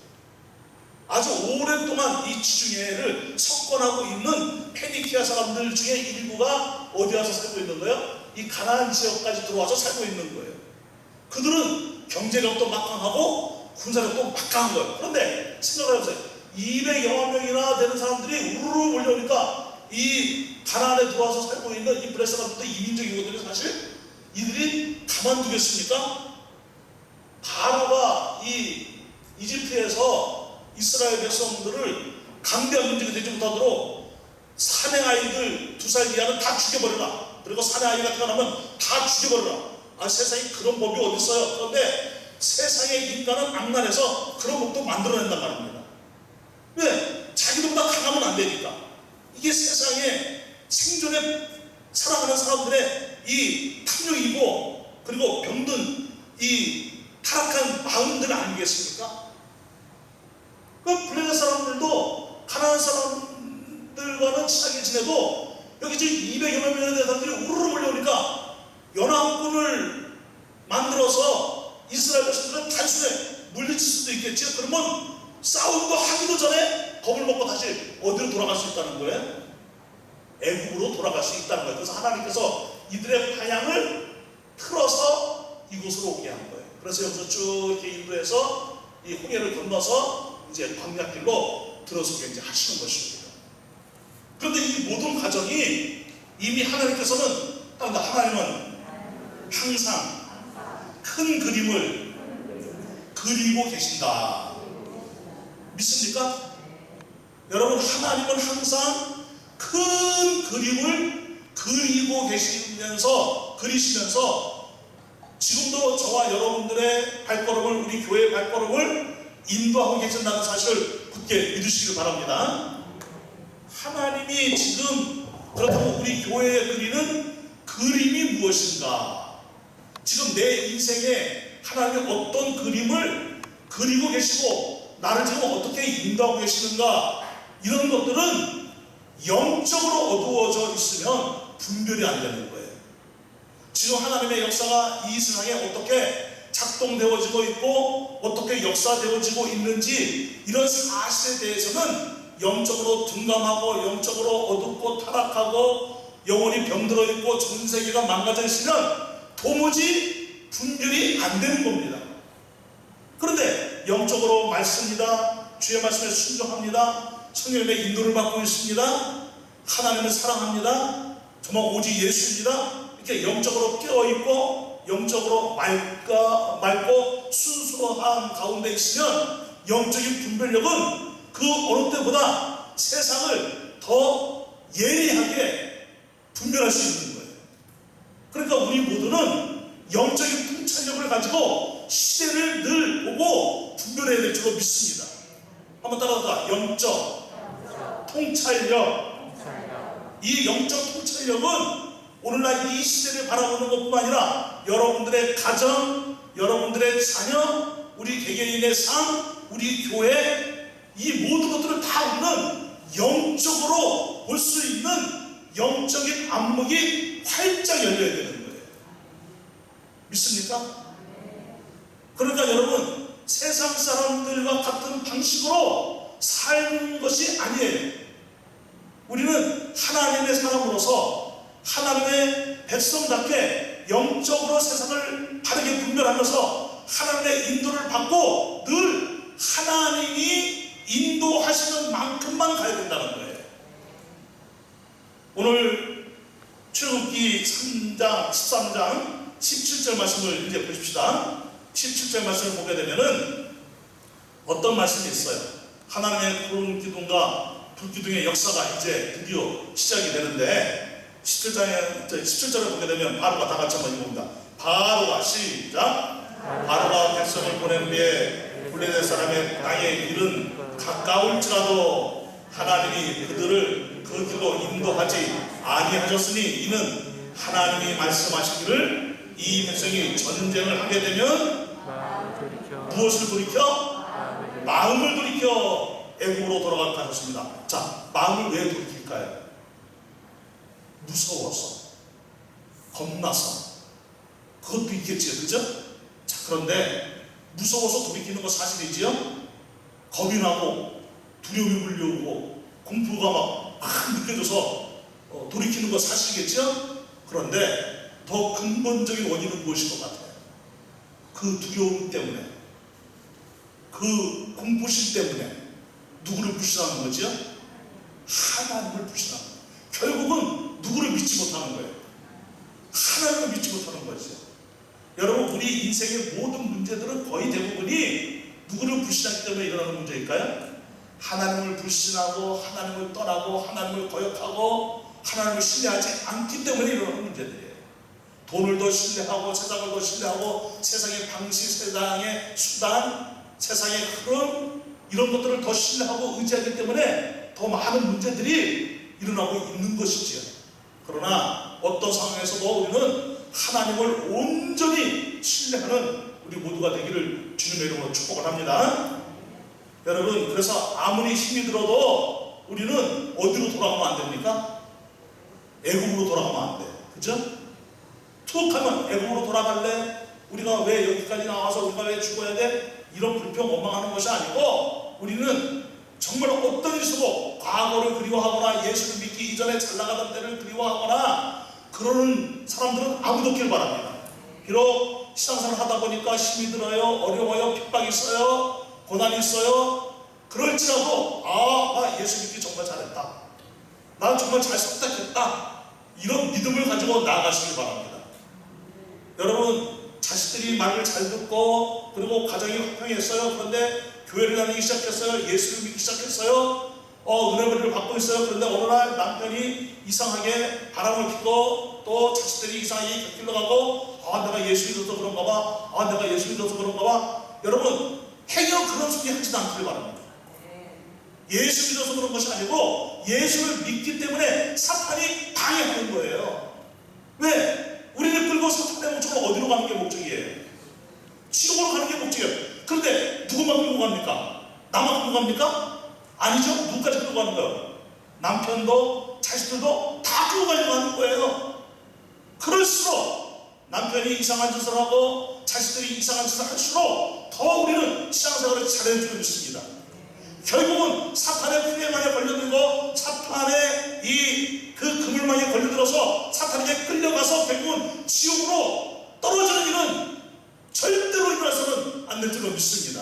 아주 오랫동안 이 지중해를 석권하고 있는 페니키아 사람들 중에 일부가 어디 와서 살고 있는 거예요? 이 가나안 지역까지 들어와서 살고 있는 거예요. 그들은 경제력도 막강하고 군사력도 막강한 거예요. 그런데 생각을 해보세요. 200여만 명이나 되는 사람들이 우르르 몰려오니까 이 가나안에 들어와서 살고 있는 이 블레셋 사람들도 이민족이거든요. 사실 이들이 가만두겠습니까? 바로가 이 이집트에서 이스라엘 백성들을 강대한 문제가 되지 못하도록 사내 아이들 2살 이하는 다 죽여버려라. 그리고 사내 아이가 태어나면 다 죽여버려라. 세상에 그런 법이 어디 있어요? 그런데 세상의 인간은 악랄해서 그런 법도 만들어낸단 말입니다. 왜? 자기들보다 강하면 안 되니까. 이게 세상에 생존에 살아가는 사람들의 이 탐욕이고 그리고 병든 이 타락한 마음들 아니겠습니까? 그 블레셋 사람들도 가나안 사람들과는 친하게 지내도 여기 지금 200여만 명의 사람들이 우르르 몰려오니까 연합군을 만들어서 이스라엘 백성들은 단순히 물리칠 수도 있겠지. 그러면 싸움도 하기도 전에 겁을 먹고 다시 어디로 돌아갈 수 있다는 거예요? 애국으로 돌아갈 수 있다는 거예요. 그래서 하나님께서 이들의 방향을 틀어서 이곳으로 오게 한 거예요. 그래서 여기서 쭉 이렇게 인도해서 이 홍해를 건너서 이제 광야길로 들어서게 이제 하시는 것입니다. 그런데 이 모든 과정이 이미 하나님께서는 하나님은 항상 큰 그림을 그리고 계신다. 믿습니까? 여러분, 하나님은 항상 큰 그림을 그리시면서 지금도 저와 여러분들의 발걸음을, 우리 교회의 발걸음을 인도하고 계신다는 사실을 굳게 믿으시길 바랍니다. 하나님이 지금 그렇다면 우리 교회에 그리는 그림이 무엇인가? 지금 내 인생에 하나님이 어떤 그림을 그리고 계시고 나를 지금 어떻게 인도하고 계시는가? 이런 것들은 영적으로 어두워져 있으면 분별이 안 되는 거예요. 지금 하나님의 역사가 이 세상에 어떻게 작동되어지고 있고 어떻게 역사되어지고 있는지 이런 사실에 대해서는 영적으로 둔감하고 영적으로 어둡고 타락하고 영혼이 병들어 있고 전 세계가 망가져 있으면 도무지 분별이 안 되는 겁니다. 그런데 영적으로 말씀입니다. 주의 말씀에 순종합니다. 성령님의 인도를 받고 있습니다. 하나님을 사랑합니다. 정말 오직 예수입니다. 이렇게 영적으로 깨어있고 영적으로 맑고 순수한 가운데 있으면 영적인 분별력은 그 어느 때보다 세상을 더 예리하게 분별할 수 있는 거예요. 그러니까 우리 모두는 영적인 통찰력을 가지고 시대를 늘 보고 분별해야 될 줄로 믿습니다. 한번 따라가자. 영적 통찰력. 이 영적 통찰력은 오늘날 이 시대를 바라보는 것뿐만 아니라 여러분들의 가정, 여러분들의 자녀, 우리 개개인의 삶, 우리 교회, 이 모든 것들을 다 우리는 영적으로 볼 수 있는 영적인 안목이 활짝 열려야 되는 거예요. 믿습니까? 그러니까 여러분, 세상 사람들과 같은 방식으로 사는 것이 아니에요. 우리는 하나님의 사람으로서 하나님의 백성답게 영적으로 세상을 바르게 분별하면서 하나님의 인도를 받고 늘 하나님이 인도하시는 만큼만 가야 된다는 거예요. 오늘 출애굽기 3장, 13장 17절 말씀을 이제 보십시다. 17절 말씀을 보게 되면은 어떤 말씀이 있어요? 하나님의 구름 기둥과 불 기둥의 역사가 이제 드디어 시작이 되는데 17절을 보게 되면 바로가 다 같이 한번 읽어봅니다. 바로가 시작. 바로가 백성을 보낸 후에 블레셋 사람의 땅에 이른 가까울지라도 하나님이 그들을 그 길로 인도하지 아니하셨으니 이는 하나님이 말씀하시기를 이 백성이 전쟁을 하게 되면 무엇을 돌이켜? 마음을 돌이켜 애국으로 돌아갈까 하셨습니다. 자, 마음을 왜 돌이킬까요? 무서워서, 겁나서, 그것도 있겠지요, 그죠? 자, 그런데 무서워서 돌이키는 거 사실이지요? 겁이 나고 두려움이 물려오고 공포가 막 느껴져서 돌이키는 거 사실이겠죠? 그런데 더 근본적인 원인은 무엇일 것 같아요? 그 두려움 때문에, 그 공포심 때문에 누구를 불신하는 거죠? 하나님을 불신하는 거예요. 결국은 누구를 믿지 못하는 거예요? 하나님을 믿지 못하는 거죠. 여러분, 우리 인생의 모든 문제들은 거의 대부분이 누구를 불신하기 때문에 일어나는 문제일까요? 하나님을 불신하고 하나님을 떠나고 하나님을 거역하고 하나님을 신뢰하지 않기 때문에 일어나는 문제들이에요. 돈을 더 신뢰하고 세상을 더 신뢰하고 세상의 방식, 세상의 수단, 세상의 흐름, 이런 것들을 더 신뢰하고 의지하기 때문에 더 많은 문제들이 일어나고 있는 것이지요. 그러나 어떤 상황에서도 우리는 하나님을 온전히 신뢰하는 우리 모두가 되기를 주님의 이름으로 축복을 합니다. 여러분, 그래서 아무리 힘이 들어도 우리는 어디로 돌아가면 안 됩니까? 애국으로 돌아가면 안 돼. 그죠? 툭 하면 애국으로 돌아갈래? 우리가 왜 여기까지 나와서 우리가 왜 죽어야 돼? 이런 불평 원망하는 것이 아니고 우리는 정말 어떤 일에서도 과거를 그리워하거나 예수를 믿기 이전에 잘 나가던 때를 그리워하거나 그러는 사람들은 아무도 없길 바랍니다. 비록 신앙생활을 하다 보니까 힘이 들어요, 어려워요, 핍박이 있어요, 고난이 있어요. 그럴지라도 나 예수 믿기 정말 잘했다, 난 정말 잘 선택했다, 이런 믿음을 가지고 나아가시길 바랍니다. 여러분, 자식들이 말을 잘 듣고 그리고 가정이 화평했어요. 그런데 교회를 다니기 시작했어요. 예수를 믿기 시작했어요. 은혜를 받고 있어요. 그런데 어느 날 남편이 이상하게 바람을 피고 또 자식들이 이상하게 곁길로 가고 내가 예수 믿어서 그런가 봐. 내가 예수 믿어서 그런가 봐. 여러분, 행여 그런 소리 하지도 않기를 바랍니다. 예수 믿어서 그런 것이 아니고 예수를 믿기 때문에 사탄이 방해하는 거예요. 왜? 우리를 끌고 사탄의 목적으로 어디로 가는 게 목적이에요? 지옥으로 가는 게 목적이에요. 그런데 누구만 끌고 갑니까? 나만 끌고 갑니까? 아니죠. 누구까지 끌고 가는 거예요? 남편도 자식들도 다 끌고 가려고 하는 거예요. 그럴수록 남편이 이상한 짓을 하고 자식들이 이상한 짓을 할수록 더 우리는 신앙생활을 잘해야 줄 믿습니다. 결국은 사탄의 풍해만에 걸려들고 사탄의 그 그물망에 걸려들어서 사탄에게 끌려가서 결국은 지옥으로 떨어지는 일은 절대로 일어나서는 안 될 줄로 믿습니다.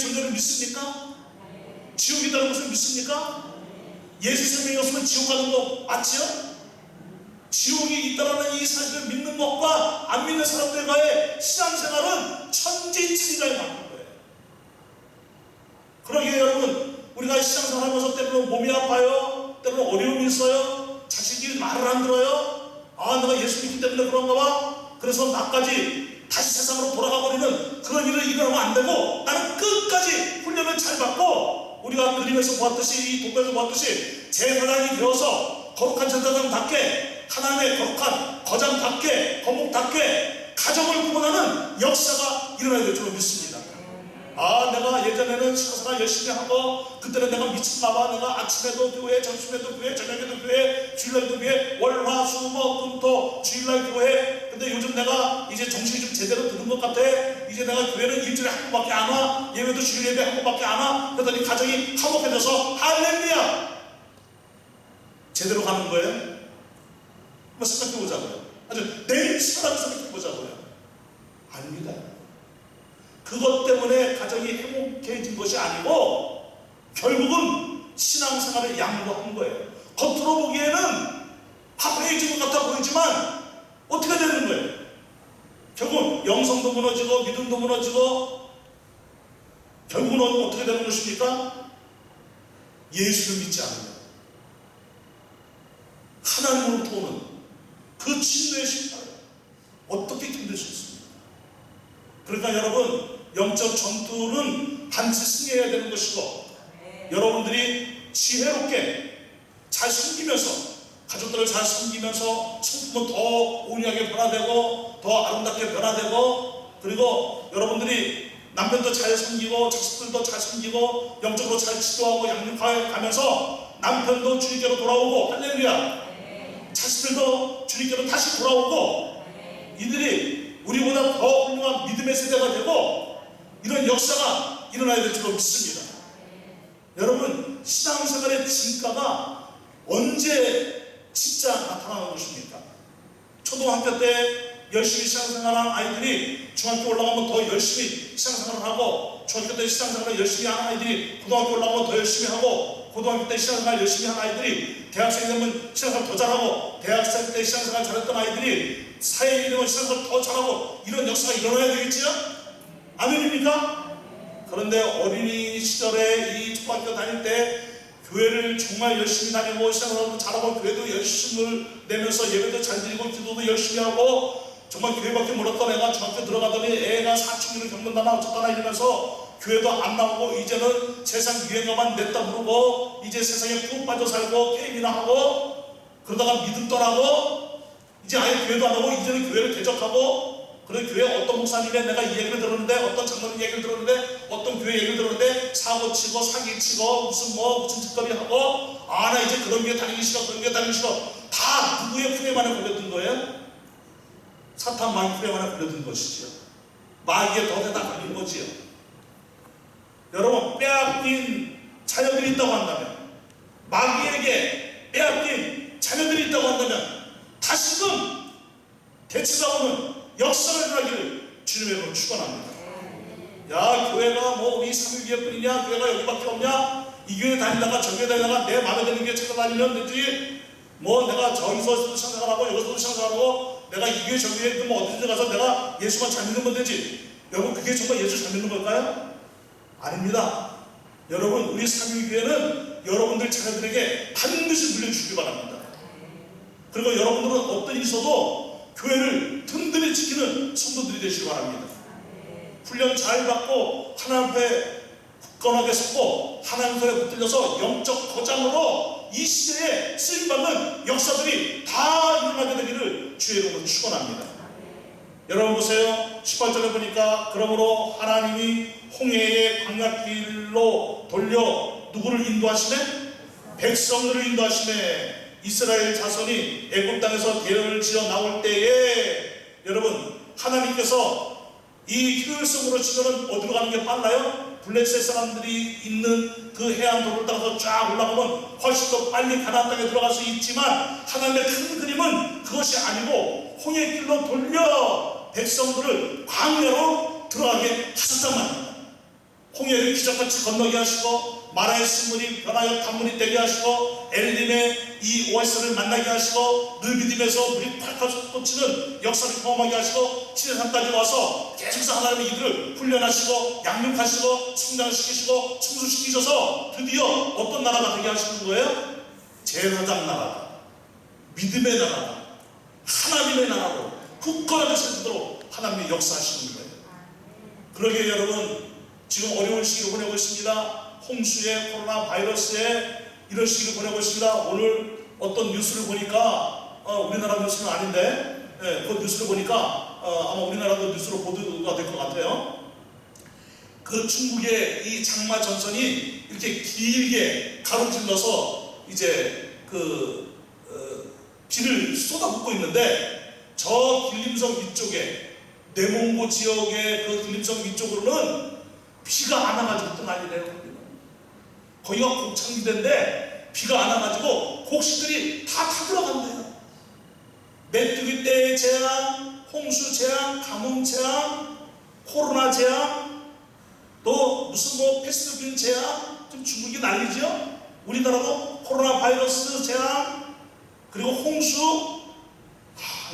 존재를 믿습니까? 지옥이 있다는 것을 믿습니까? 예수 생명이 없으면 지옥 가는 거 맞지요? 지옥이 있다는 이 사실을 믿는 것과 안 믿는 사람들과의 신앙생활은 천지차이가 맞는 거예요. 그러기에 여러분, 우리가 신앙생활하면서 때로는 몸이 아파요, 때로는 어려움이 있어요, 자식이 말을 안 들어요. 아, 내가 예수 믿기 때문에 그런가 봐. 그래서 나까지 다시 세상으로 돌아가 버리는 그런 일을 일어나면 안 되고, 나는 끝까지 훈련을 잘 받고, 우리가 그림에서 보았듯이, 이 독배에서 보았듯이 제사장이 되어서 거룩한 제사장답게, 하나님의 거룩한 거장답게, 거목답게 가정을 구원하는 역사가 일어나야 될 줄 믿습니다. 아, 내가 예전에는 신앙생활 열심히 하고, 그때는 내가 미쳤나봐. 내가 아침에도 교회, 점심에도 교회, 저녁에도 교회, 주일날도 교회, 월, 화, 수, 목, 금, 토, 주일날 교회. 근데 요즘 내가 이제 정신이 좀 제대로 드는 것 같아. 이제 내가 교회는 일주일에 한 번밖에 안 와. 예배도 주일 예배 한 번밖에 안 와. 그러더니 가정이 화목해져서 할렐루야! 제대로 가는 거예요? 한번 생각해보자고요. 아주 내 사람 생각해보자고요. 아닙니다. 그것 때문에 가정이 행복해진 것이 아니고 결국은 신앙생활을 양보한 거예요. 겉으로 보기에는 화평해진 것 같아 보이지만 어떻게 되는 거예요? 결국 영성도 무너지고 믿음도 무너지고 결국은 어떻게 되는 것입니까? 예수를 믿지 않으면 하나님으로부터 오는 그 진노의 심판을 어떻게 견딜 수 있습니까? 그러니까 여러분, 영적 전투는 반드시 승리해야 되는 것이고, 여러분들이 지혜롭게 잘 섬기면서, 가족들을 잘 섬기면서 성품은 더 온유하게 변화되고 더 아름답게 변화되고, 그리고 여러분들이 남편도 잘 섬기고 자식들도 잘 섬기고 영적으로 잘 지도하고 양육해 가면서 남편도 주님께로 돌아오고, 할렐루야, 자식들도 주님께로 다시 돌아오고, 이들이 우리보다 더 훌륭한 믿음의 세대가 되고 이런 역사가 일어나야 될 줄 믿습니다. 여러분, 신앙생활의 진가가 언제 진짜 나타나는 것입니까? 초등학교 때 열심히 신앙생활하는 아이들이 중학교 올라가면 더 열심히 신앙생활을 하고, 중학교 때 신앙생활을 열심히 하는 아이들이 고등학교 올라가면 더 열심히 하고, 고등학교 때 신앙생활 열심히 하는 아이들이 대학생이 되면 신앙생활 더 잘하고, 대학생 때 신앙생활 잘했던 아이들이 사회인이 되면 신앙생활 더 잘하고, 이런 역사가 일어나야 되겠지요? 아멘입니까? 그런데 어린이 시절에 이 초등학교 다닐 때 교회를 정말 열심히 다니고 신앙생활도 잘하고 교회도 열심을 내면서 예배도 잘 드리고 기도도 열심히 하고, 정말 교회밖에 몰랐던 애가 중학교 들어가더니 애가 사춘기를 겪는다나 어쩌다나 이러면서 교회도 안 나오고, 이제는 세상 유행어만 냈다 부르고, 이제 세상에 푹 빠져 살고 게임이나 하고, 그러다가 믿음 떠나고, 이제 아예 교회도 안 오고 이제는 교회를 대적하고, 그런 교회 어떤 목사님의 내가 이 얘기를 들었는데, 어떤 장로님 얘기를 들었는데, 어떤 교회 얘기를 들었는데 사고치고 사기치고 무슨 짓거리 하고, 아, 나 이제 그런 교회 다니기 싫어, 그런 교회 다니기 싫어. 다 누구의 프레만에 걸려든 거예요? 사탄 마귀 프레만에 걸려든 것이지요. 마귀의 덫에 다 걸린 거지요. 여러분, 빼앗긴 자녀들이 있다고 한다면, 마귀에게 빼앗긴 자녀들이 있다고 한다면 다시금 대치사오는 역사를 일어나기를 주님의 이름으로 축원합니다. 야, 교회가 뭐 우리 삼위교회뿐이냐, 교회가 여기밖에 없냐, 이 교회 다니다가 저 교회 다니다가 내 마음에 드는 교회 찾아다니면 되지, 뭐 내가 저기서도 신앙생활하고 여기서도 신앙생활하고, 내가 이 교회 저 교회 뭐 어디든지 가서 내가 예수만 잘 믿는 건 되지. 여러분, 그게 정말 예수 잘 믿는 걸까요? 아닙니다. 여러분, 우리 삼위교회는 여러분들 자녀들에게 반드시 물려주길 바랍니다. 그리고 여러분들은 어떤 일이 있어도 교회를 든든히 지키는 성도들이 되시기 바랍니다. 훈련 잘 받고 하나님 앞에 굳건하게 섰고 하나님 손에 붙들려서 영적 거장으로 이 시대에 쓰임받는 역사들이 다 일어나게 되기를 주의 이름으로 축원합니다. 여러분 보세요. 18절에 보니까 그러므로 하나님이 홍해의 광야길로 돌려 누구를 인도하시네? 백성들을 인도하시네. 이스라엘 자손이 애굽 땅에서 대열을 지어 나올 때에, 여러분, 하나님께서 이 효율성으로 치면은 어디로 가는 게 빨라요? 블레셋 사람들이 있는 그 해안도로를 따라서 쫙 올라가면 훨씬 더 빨리 가나안 땅에 들어갈 수 있지만, 하나님의 큰 그림은 그것이 아니고 홍해길로 돌려 백성들을 광야로 들어가게 하셨단 말입니다. 홍해를 기적같이 건너게 하시고 마라의 순물이 변하여 단물이 되게 하시고 엘림의 이 오아시스를 만나게 하시고 르비딤에서 물이 콸콸 꽂히는 역사를 경험하게 하시고 시내산까지 와서 계속해서 하나님의 이들을 훈련하시고 양육하시고 성장시키시고 청소시키셔서 드디어 어떤 나라가 되게 하시는 거예요? 제사장 나라다, 믿음의 나라다, 하나님의 나라로 굳건하게 세우도록 하나님이 역사하시는 거예요. 그러기에 여러분, 지금 어려운 시기를 보내고 있습니다. 홍수에, 코로나 바이러스에 이런 시기를 보내고 있습니다. 오늘 어떤 뉴스를 보니까 우리나라 뉴스는 아닌데 그 뉴스를 보니까 아마 우리나라도 뉴스로 보도가 될 것 같아요. 그 중국의 이 장마 전선이 이렇게 길게 가로질러서 이제 비를 쏟아붓고 있는데, 저 길림성 위쪽에 내몽고 지역의 그 길림성 위쪽으로는 비가 안 와가지고 또 난리래요. 거기가 곡창지대인데 비가 안 와가지고 곡식들이 다 타들어간대요. 메뚜기 떼의 재앙, 홍수 재앙, 가뭄 재앙, 코로나 재앙, 또 무슨 패스트균 재앙, 좀 중국이 난리죠. 우리나라도 코로나 바이러스 재앙, 그리고 홍수.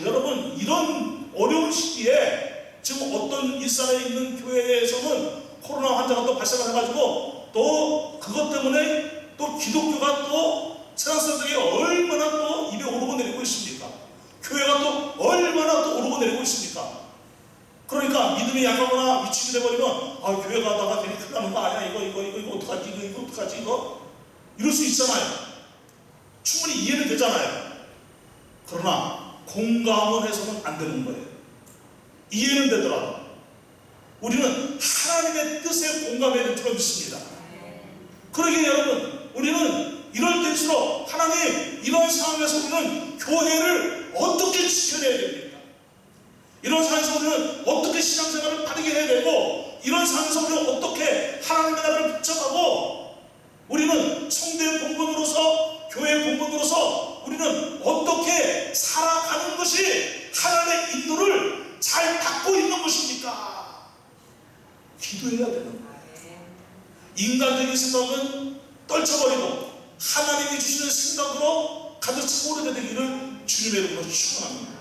여러분, 이런 어려운 시기에 지금 어떤 일산에 있는 교회에서는 코로나 환자가 또 발생을 해가지고 또 그것 때문에 또 기독교가 또 세상 사람들이 얼마나 또 입에 오르고 내리고 있습니까? 교회가 또 얼마나 또 오르고 내리고 있습니까? 그러니까 믿음이 약하거나 위축이 돼버리면 교회 가다가 괜히 큰일 나는 거 아니야? 이거 어떡하지? 이거 어떡하지? 이거? 이럴 수 있잖아요. 충분히 이해는 되잖아요. 그러나 공감을 해서는 안 되는 거예요. 이해는 되더라도 우리는 하나님의 뜻에 공감해야 될 줄 믿습니다. 그러기에 여러분, 우리는 이럴 때일수록 하나님, 이런 상황에서 우리는 교회를 어떻게 지켜내야 됩니까? 이런 상황에서 우리는 어떻게 신앙생활을 바르게 해야 되고, 이런 상황에서 우리는 어떻게 하나님의 나라를 붙잡고, 우리는 성도의 본분으로서, 교회의 본분으로서 우리는 어떻게 살아가는 것이 하나님의 인도를 잘 받고 있는 것입니까? 기도해야 되는 거예요. 인간적인 생각은 떨쳐버리고 하나님이 주시는 생각으로 가득 차오르게 되기를 주님의 이름으로 축원합니다.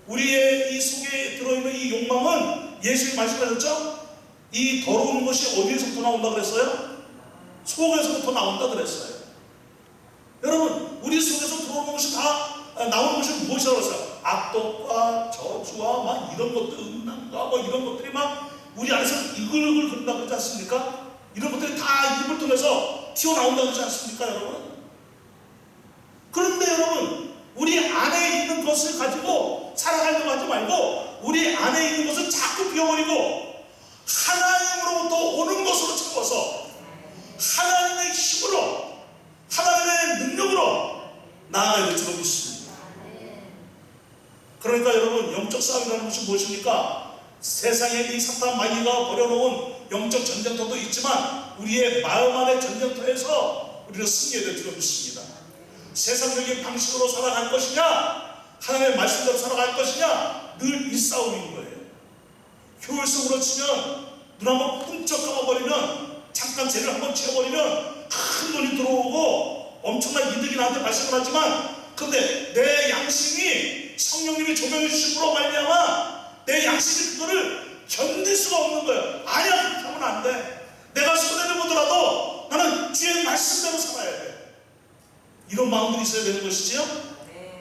우리의 이 속에 들어있는 이 욕망은 예수님이 말씀하셨죠? 이 더러운 것이 어디에서부터 나온다 그랬어요? 속에서부터 나온다 그랬어요. 여러분, 우리 속에서 들어오는 것이 다 나오는 것이 무엇이라고 했어요? 악독과 저주와 막 이런 것들, 음란과 뭐 이런 것들이 막 우리 안에서 이글이글 그런다고 그러지 않습니까? 이런 것들이 다 입을 통해서 튀어나온다고 그러지 않습니까, 여러분? 그런데 여러분, 우리 안에 있는 것을 가지고 살아가려고 하지 말고 우리 안에 있는 것을 자꾸 비워버리고 하나님으로부터 오는 것으로 채워서 하나님의 힘으로, 하나님의 능력으로 나아가야 될 줄 믿습니다. 그러니까 여러분, 영적 싸움이라는 것이 무엇입니까? 세상에 이 사탄 마귀가 버려놓은 영적 전쟁터도 있지만 우리의 마음 안의 전쟁터에서 우리는 승리해야 될 줄 믿습니다. 세상적인 방식으로 살아갈 것이냐, 하나님의 말씀대로 살아갈 것이냐, 늘 이 싸움인 거예요. 효율성으로 치면 눈 한번 pun쩍 감아버리면, 잠깐 죄를 한번 지어버리면 큰 돈이 들어오고 엄청난 이득이 나한테 발생을 하지만, 그런데 내 양심이 성령님이 조명해 주심으로 말미암아 내 양심이 그거를 견딜 수가 없는 거예요. 아니야, 그렇게 하면 안 돼. 내가 손해를 보더라도 나는 주의 말씀대로 살아야 돼. 이런 마음들이 있어야 되는 것이지요.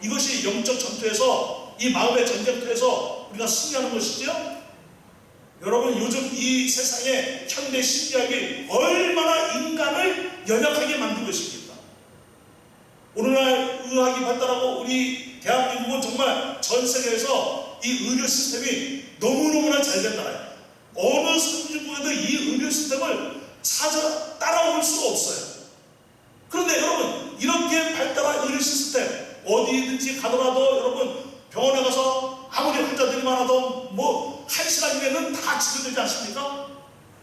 이것이 영적 전투에서, 이 마음의 전쟁터에서 우리가 승리하는 것이지요. 여러분, 요즘 이 세상의 현대 심리학이 얼마나 인간을 연약하게 만든 것입니까? 오늘날 의학이 발달하고 우리 대한민국은 정말 전 세계에서 이 의료 시스템이 너무너무나 잘 된 나라예요. 어느 선진국에도 이 의료 시스템을 따라올 수가 없어요. 그런데 여러분, 이렇게 발달한 의료 시스템, 어디든지 가더라도 여러분, 병원에 가서 아무리 환자들이 많아도 뭐 1시간 이내는 다 치료되지 않습니까?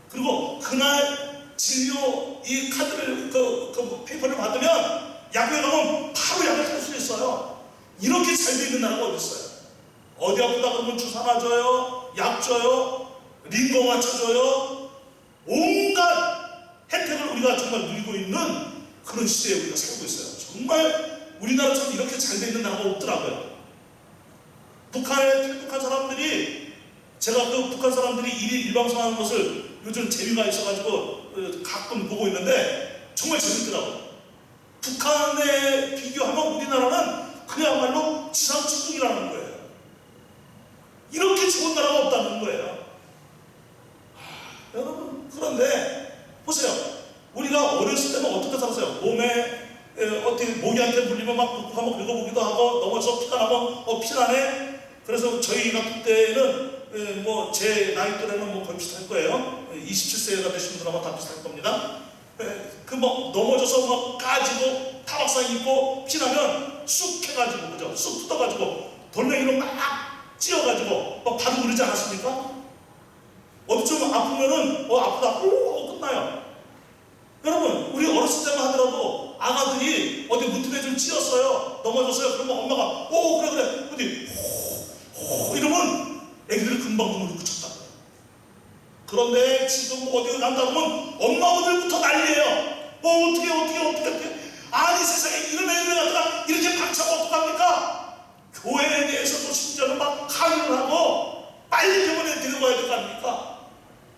그리고 그날 진료 이 카드를 그 페이퍼를 받으면 약국에 가면 바로 약을 살 수 있어요. 이렇게 잘 돼 있는 나라가 어디 있어요? 어디 아프다 그러면 주사 놔줘요, 약 줘요, 링거 맞춰줘요. 온갖 혜택을 우리가 정말 누리고 있는 그런 시대에 우리가 살고 있어요. 정말 우리나라처럼 이렇게 잘 돼 있는 나라가 없더라고요. 북한에 탈북한 사람들이, 제가 그 북한 사람들이 일방송하는 것을 요즘 재미가 있어가지고 가끔 보고 있는데 정말 재밌더라고요. 북한에 비교하면 우리나라는 그야말로 지상천국이라는 거예요. 이렇게 좋은 나라가 없다는 거예요. 여러분, 그런데 보세요. 우리가 어렸을 때는 어떻게 살았어요? 몸에 어떻게 모기한테 물리면 막 한번 긁어보기도 하고, 넘어져서 피가 나면 피나네. 그래서 저희 같은 때는 뭐 제 나이 또래는 뭐 거의 비슷할 거예요. 27세가 되신 분들 아마 다 비슷할 겁니다. 그 뭐 넘어져서 막 까지고 타박상 입고 피나면 쑥 해가지고, 그죠? 쑥 뜯어가지고 돌멩이로 막 찧어가지고 막 바로 그러지 않았습니까? 어디 좀 아프면은 아프다, 오 끝나요. 여러분, 우리 어렸을 때만 하더라도 아가들이 어디 문틈에 좀 찧었어요, 넘어졌어요. 그러면 엄마가 오 그래 어디 호 이러면 애기들이 금방 눈을 그쳤다. 그런데 지금 어디 간다 그러면 엄마들부터 난리예요. 뭐 어떻게 아니 세상에 이런 애들 갖다가 이렇게 박차면 어떡합니까? 교회에 대해서도 심지어는 막 강요를 하고 빨리 병원에 데리고 가야 될 거 아닙니까?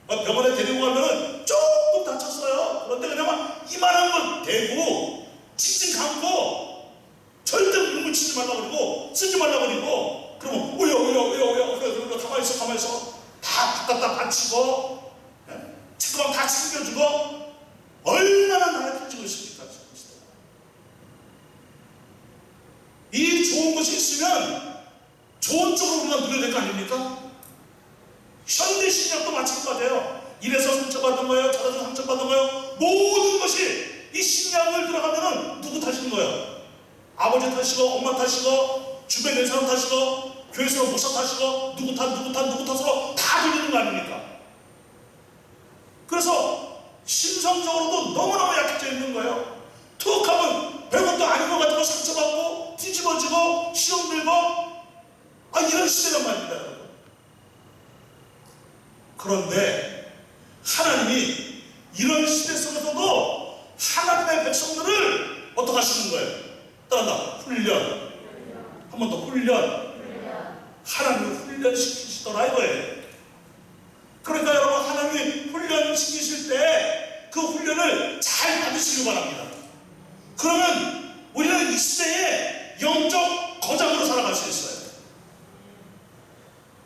병원에 데리고 가면은 조금 다쳤어요. 그런데 그냥 막 이만한 걸 대고 칭칭 감고 절대 물물 치지 말라 그러고 쓰지 말라 그러고, 그러면 왜요 그래 가만히 있어 다 바깥다 받치고 치과만 다 챙겨주고 얼마나 나를 가지고 있습니까? 이 좋은 것이 있으면 좋은 쪽으로 우리가 누려야 될 거 아닙니까? 현대신약도 마찬가지예요. 이래서 상처받은 거예요, 저래서 상처받은 거예요. 모든 것이 이 신약을 들어가면은 누구 탓인 거예요? 아버지 탓이고, 엄마 탓이고, 주변에 사람 탓이고, 교회에서 목사 탓이고, 누구 탓으로 다 돌리는 거 아닙니까? 그래서 신성적으로도 너무너무 약해져 있는 거예요. 툭 하면 별것도 아닌 거 가지고 상처받고 뒤집어지고 시험 들고 이런 시대란 말입니다, 여러분. 그런데 하나님이 이런 시대 속에서도 하나님의 백성들을 어떻게 하시는 거예요? 따라다 훈련, 한 번 더 훈련. 하나님을 훈련시키시더라 이거예요. 그러니까 여러분, 하나님이 훈련시키실 때 그 훈련을 잘 받으시길 바랍니다. 그러면 우리는 이 시대에 영적 거장으로 살아갈 수 있어요.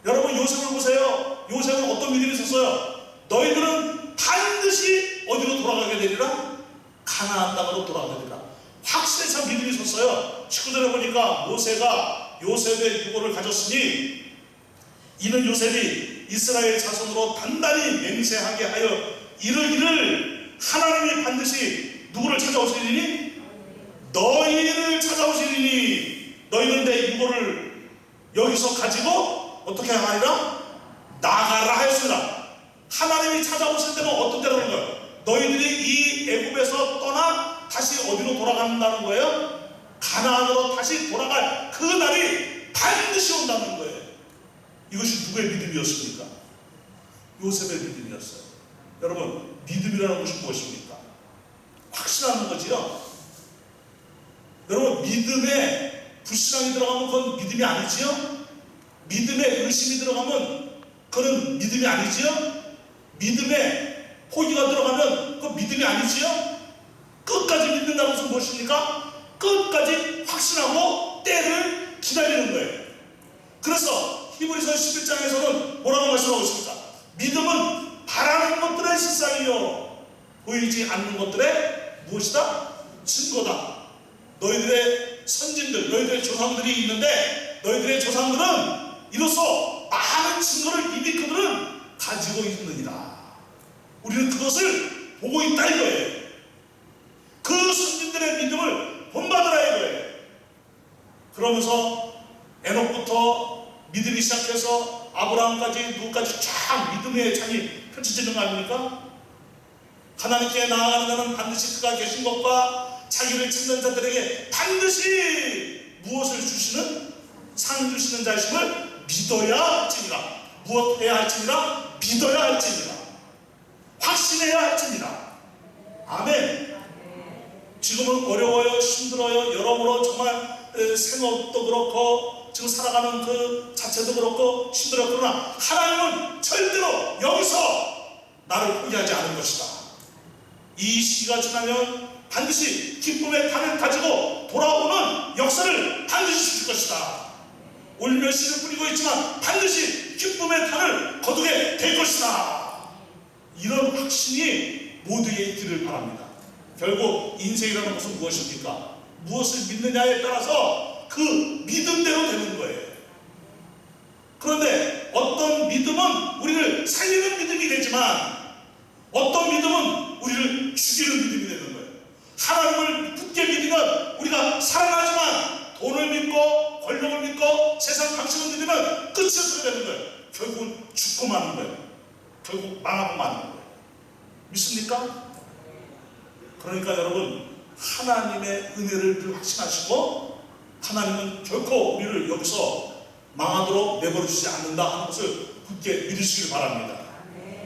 여러분, 요셉을 보세요. 요셉은 어떤 믿음이 있었어요? 너희들은 반드시 어디로 돌아가게 되리라? 가나안 땅으로 돌아가게 되리라. 확실한 믿음이 있었어요. 19절에 보니까 모세가 요셉의 유고를 가졌으니 이는 요셉이 이스라엘 자손으로 단단히 맹세하게 하여 이르기를 하나님이 반드시 누구를 찾아오시리니? 너희를 찾아오시리니 너희는 내 유고를 여기서 가지고 어떻게 하리라? 나가라 하였으나 하나님이 찾아오실 때는 어떤 때로 오는 거예요? 너희들이 이 애굽에서 떠나 다시 어디로 돌아간다는 거예요? 가나안으로 다시 돌아갈 그 날이 반드시 온다는 거예요. 이것이 누구의 믿음이었습니까? 요셉의 믿음이었어요. 여러분, 믿음이라는 것이 무엇입니까? 확신하는 거지요. 여러분, 믿음에 불신앙이 들어가면 그건 믿음이 아니지요? 믿음에 의심이 들어가면 그건 믿음이 아니지요? 믿음에 포기가 들어가면 그건 믿음이 아니지요? 끝까지 믿는다는 것은 무엇입니까? 끝까지 확신하고 때를 기다리는 거예요. 그래서 히브리서 11장에서는 뭐라고 말씀하고 있습니까? 믿음은 바라는 것들의 실상이요 보이지 않는 것들의 무엇이다? 증거다. 너희들의 선진들, 너희들의 조상들이 있는데 너희들의 조상들은 이로써 많은 증거를 이미 그들은 가지고 있느니라. 우리는 그것을 보고 있다 이거예요. 그 선진들의 믿음을 본받으라 이거예요. 그러면서 에녹부터 믿음이 시작해서 아브라함까지 누구까지 쫙 믿음의 창이 펼쳐지는 거 아닙니까? 하나님께 나아가는 자는 반드시 그가 계신 것과 자기를 찾는 자들에게 반드시 무엇을 주시는? 상 주시는 자이심을 믿어야 할지니라. 무엇 해야 할지니라? 믿어야 할지니라. 확신해야 할지니라. 아멘. 지금은 어려워요, 힘들어요, 여러모로 정말 생업도 그렇고 지금 살아가는 그 자체도 그렇고 힘들어. 그러나 하나님은 절대로 여기서 나를 포기하지 않을 것이다. 이 시기가 지나면 반드시 기쁨의 단을 가지고 돌아오는 역사를 반드시 주실 것이다. 울며 씨를 뿌리고 있지만 반드시 기쁨의 단을 거두게 될 것이다. 이런 확신이 모두에게 있기를 바랍니다. 결국 인생이라는 것은 무엇입니까? 무엇을 믿느냐에 따라서 그 믿음대로 되는 거예요. 그런데 어떤 믿음은 우리를 살리는 믿음이 되지만 어떤 믿음은 우리를 죽이는 믿음이 되는 거예요. 하나님을 굳게 믿으면 우리가 살아나지만 돈을 믿고 권력을 믿고 세상 방식을 믿으면 끝이 어떻게 되는 거예요? 결국은 죽고 마는 거예요. 결국 망하고 마는 거예요. 믿습니까? 그러니까 여러분, 하나님의 은혜를 늘 확신하시고 하나님은 결코 우리를 여기서 망하도록 내버려 주지 않는다 하는 것을 굳게 믿으시길 바랍니다.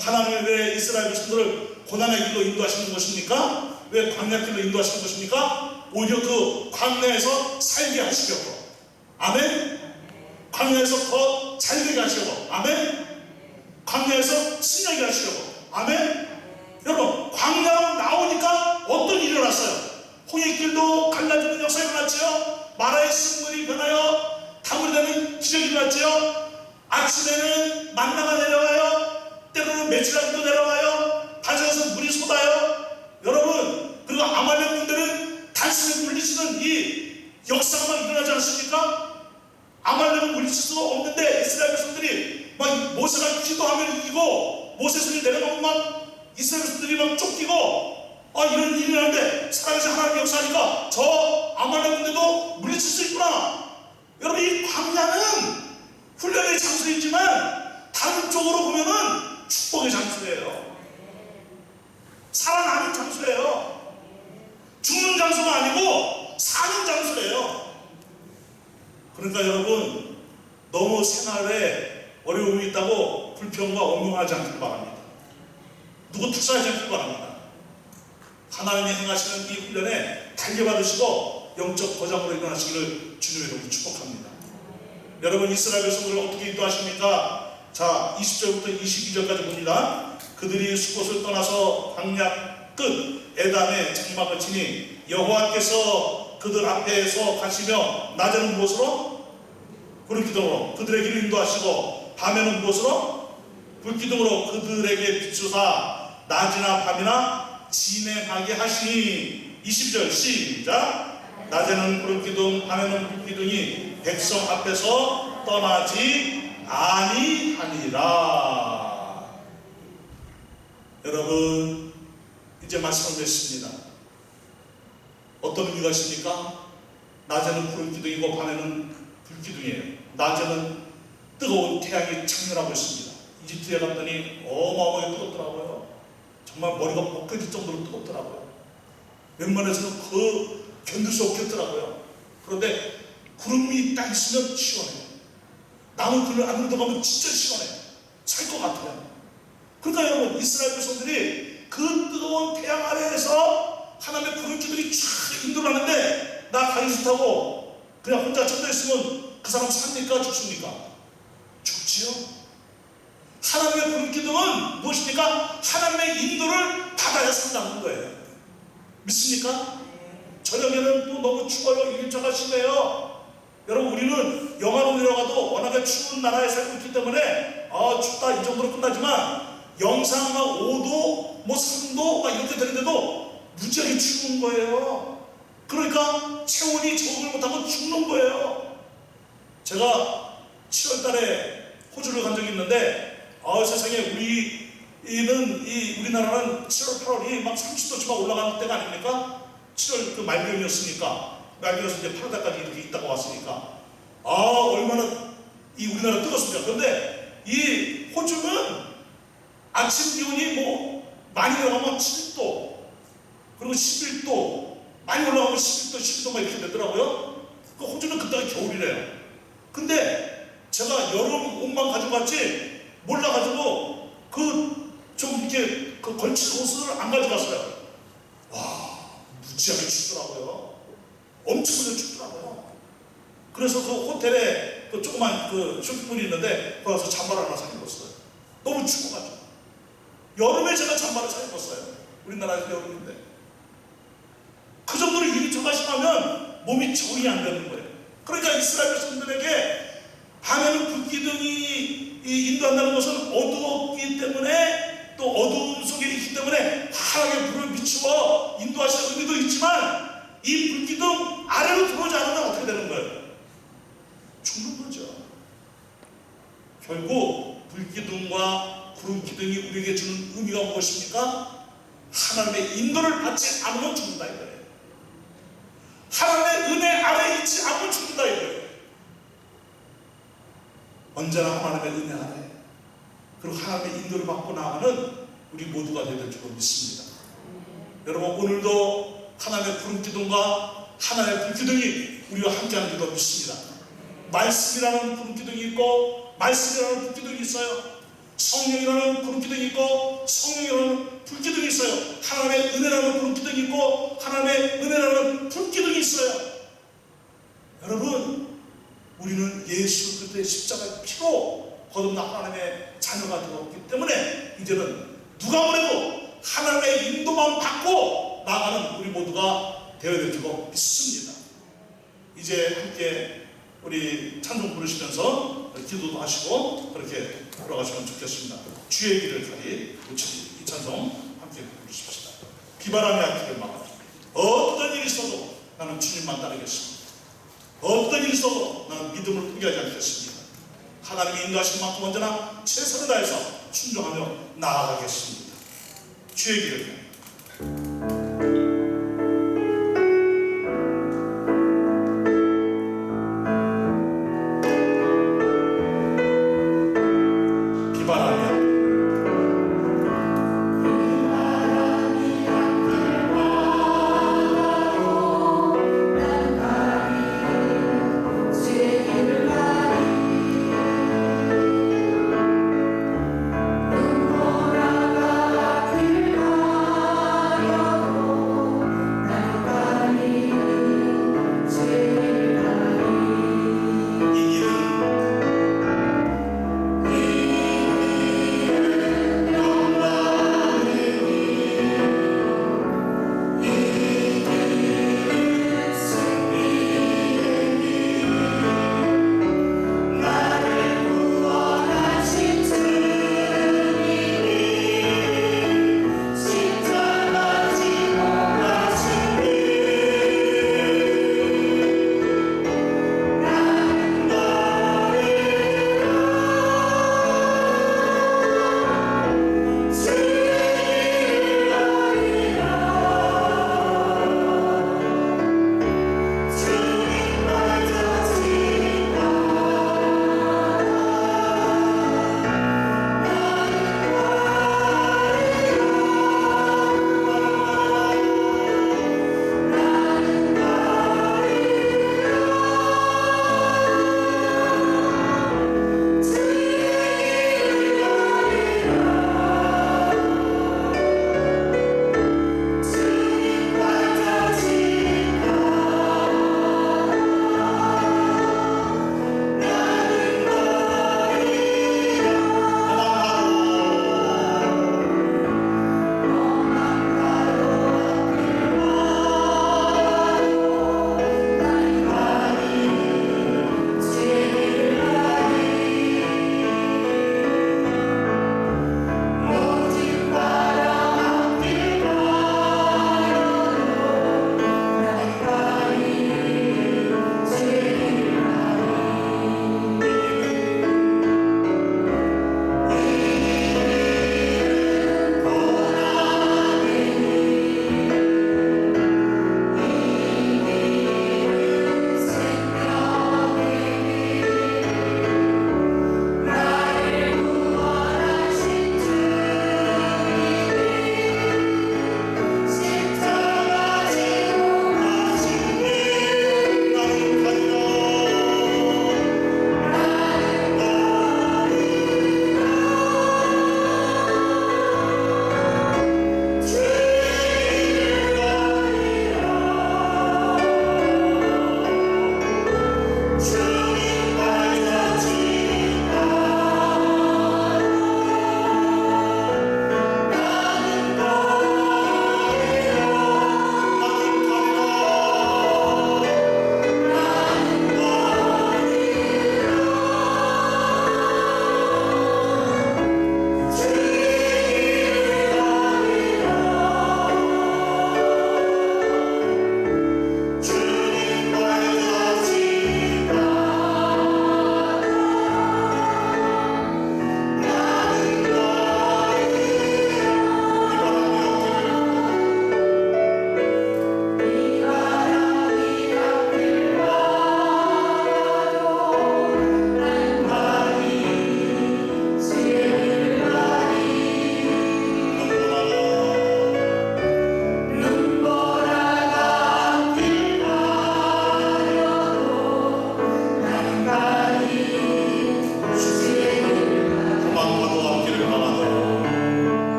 하나님이 왜 이스라엘 백성들을 고난의 길로 인도하시는 것입니까? 왜 광야 길로 인도하시는 것입니까? 오히려 그 광야에서 살게 하시려고. 아멘? 광야에서 더 잘되게 하시려고. 아멘? 광야에서 승리하게 하시려고. 아멘? 여러분, 광야로 나오니까 어떤 일이 일어났어요? 홍해길도 갈라지는 역사가 일어났죠. 마라의 식물이 변하여 다물이 되는 기적이 일어났죠. 아침에는 만나가 내려와요. 때로는 메추라기도 내려와요. 바다에서 물이 쏟아요. 여러분, 그리고 아말렉 군대는 단숨에 물리치는 이 역사가 막 일어나지 않습니까? 아말렉은 물리칠 수가 없는데 이스라엘 백성들이 막 모세가 기도하면 이기고 모세 손이 내려가면 막 이스라엘 백성들이 막 쫓기고 이런 일이 일어나는데 살아계신 하나님 역사하니까 저 아말렉 군대도 물리칠 수 있구나. 여러분, 이 광야는 훈련의 장소이지만 다른 쪽으로 보면은 축복의 장소예요. 살아나는 장소예요. 죽는 장소가 아니고 사는 장소예요. 그러니까 여러분, 너무 생활에 어려움이 있다고 불평과 원망하지 않길 바랍니다. 누구 투사하지 않길 바랍니다. 하나님이 행하시는 이 훈련에 달려받으시고 영적 거장으로 일어나시기를 주님의 이름으로 축복합니다. 여러분, 이스라엘 백성들을 어떻게 인도하십니까? 자, 20절부터 22절까지 봅니다. 그들이 숲곳을 떠나서 광야 끝 에담의 장막을 치니 여호와께서 그들 앞에서 가시며 낮에는 무엇으로? 불기둥으로 그들의 길을 인도하시고 밤에는 무엇으로? 불기둥으로 그들에게 비추사 낮이나 밤이나 진행하게 하시니. 20절 시작. 낮에는 불기둥 밤에는 불기둥이 백성 앞에서 떠나지 아니하니라. 여러분, 이제 말씀을 맺습니다. 어떤 의미가 있습니까? 낮에는 불기둥이고 밤에는 불기둥이에요. 낮에는 뜨거운 태양이 창렬하고 있습니다. 이집트에 갔더니 어마어마하게 뜨겁더라고요. 정말 머리가 벗겨질 정도로 뜨겁더라고요. 웬만해서는 견딜 수 없겠더라고요. 그런데 구름이 딱 있으면 시원해요. 나무 그늘 안으로 들어가면 진짜 시원해요. 살 것 같아요. 그러니까 여러분, 이스라엘 백성들이 그 뜨거운 태양 아래에서 하나님의 구름 기둥이 쫙 인도를 하는데 나 가기 싫다고 그냥 혼자 젖어 있으면 그 사람 삽니까? 죽습니까? 죽지요. 하나님의 구름 기둥은 무엇입니까? 하나님의 인도를 받아야 산다는 거예요. 믿습니까? 저녁에는 또 너무 추워요. 일자가 심해요. 여러분, 우리는 영하로 내려가도 워낙에 추운 나라에 살고 있기 때문에 춥다 이 정도로 끝나지만 영상 막 5도 뭐 3도 막 이렇게 되는데도 무지하게 추운 거예요. 그러니까 체온이 적응을 못하고 죽는 거예요. 제가 7월 달에 호주를 간 적이 있는데 세상에 우리나라는 7월 8월이 막 30도쯤 올라가는 때가 아닙니까? 7월 그 말기염이었으니까 말기염에서 이제 8월달까지 이렇게 있다가 왔으니까 얼마나 이 우리나라 뜨겁습니까? 그런데 이 호주는 아침 기온이 뭐 많이 올라가면 7도 그리고 11도 많이 올라가면 11도 12도가 이렇게 되더라고요. 그 호주는 그때가 겨울이래요. 근데 제가 여름 옷만 가지고 갔지 몰라가지고 그 좀 이렇게 그 걸친 옷을 안 가져갔어요. 와, 무지하게 춥더라고요. 엄청나게 춥더라고요. 그래서 그 호텔에 그 조그만 그 쇼핑몰이 있는데 거기서 잠바를 하나 사 입었어요. 너무 추워가지고. 여름에 제가 잠바를 사 입었어요. 우리나라에서 여름인데. 그 정도로 일이 저가심하면 몸이 적응이 안 되는 거예요. 그러니까 이스라엘 백성들에게 밤에는 불기둥이 인도한다는 것은 어두웠기 때문에, 또 어두움 속에 있기 때문에 환하게 불을 비추어 인도하시는 의미도 있지만, 이 불기둥 아래로 들어오지 않으면 어떻게 되는 거예요? 죽는 거죠. 결국 불기둥과 구름기둥이 우리에게 주는 의미가 무엇입니까? 하나님의 인도를 받지 않으면 죽는다 이거예요. 하나님의 은혜 아래 있지 않으면 죽는다 이거예요. 언제나 하나님의 은혜 아래, 그리고 하나님의 인도를 받고 나가는 우리 모두가 되야 될 줄 믿습니다. 여러분, 오늘도 하나님의 구름기둥과 하나님의 불기둥이 우리와 함께하는 줄로 믿습니다. 말씀이라는 구름기둥이 있고 말씀이라는 불기둥이 있어요. 성령이라는 구름기둥이 있고 성령이라는 불기둥이 있어요. 하나님의 은혜라는 구름기둥이 있고 하나님의 은혜라는 불기둥이 있어요. 여러분, 우리는 예수 그리스도의 십자가의 피로 거듭나 하나님의 자녀가 되었기 때문에 이제는 누가 뭐래도 하나님의 인도만 받고 나가는 우리 모두가 되어야 될 줄로 믿습니다. 이제 함께 우리 찬송 부르시면서 기도도 하시고 그렇게 돌아가시면 좋겠습니다. 주의 길을 가리 이 찬송 함께 부르십시다. 비바람이 앞길을 막아 어떤 일이 있어도 나는 주님만 따르겠습니다. 어떤 일이 있어도 나는 믿음을 포기하지 않겠습니다. 하나님이 인도하신 만큼 언제나 최선을 다해서 순종하며 나아가겠습니다. 주의 길을 가리. 눈보라가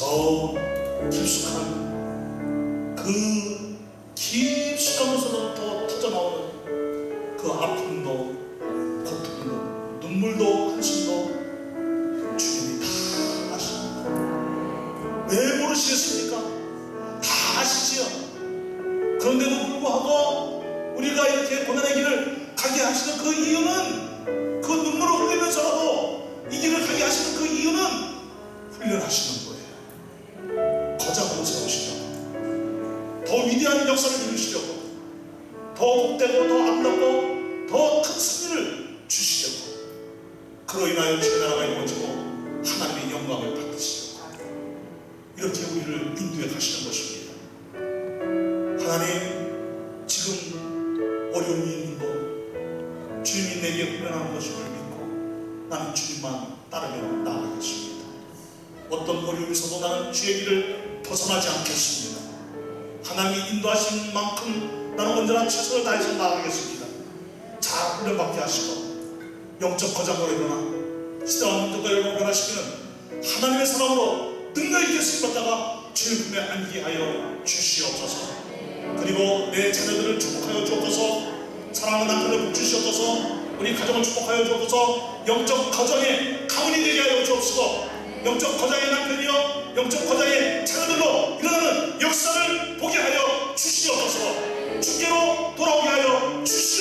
저 깊숙한 그 깊숙하면서부터 터져나오는 그 아픔도 고통도 눈물도 한숨도 주님이 다 아십니다. 왜 모르시겠습니까? 다 아시지요. 그런데도 불구하고 우리가 이렇게 고난의 길을 가게 하시는 그 이유는, 그 눈물을 흘리면서라도 이 길을 가게 하시는 그 이유는 훈련하시는 거예요. 거장으로 세우시려고, 더 위대한 역사를 이루시려고, 더 복되고 더 아름답고 더 큰 승리를 주시려고, 그로 인하여 주의 나라가 이루어지고 하나님의 영광을 받으시려고 이렇게 우리를 인도해 가시는 것입니다. 하나님, 지금 어려움이 있는 것, 주님이 내게 훈련하는 것임을 믿고 나는 주님만 따르며 나아가겠습니다. 어떤 어려움이 있어도 나는 주의 길을 벗어나지 않겠습니다. 하나님이 인도하신 만큼 나는 언제나 최선을 다해서 나아가겠습니다. 잘 훈련받게 하시고 영적 거장으로 일어나 시대와 민족과 여러분을 변화시키는 하나님의 사랑으로 능력 있게 쓰임받다가 주의 품에 안기게 하여 주시옵소서. 그리고 내 자녀들을 축복하여 주옵소서. 사랑하는 남편을 복주시옵소서. 우리 가정을 축복하여 주옵소서. 영적 거장의 가문이 되게 하여 주옵시고, 영적 거장의 남편이요 영적 거장의 자녀들로 일어나는 역사를 보게 하여 주시옵소서. 주께로 돌아오게 하여 주시옵소서.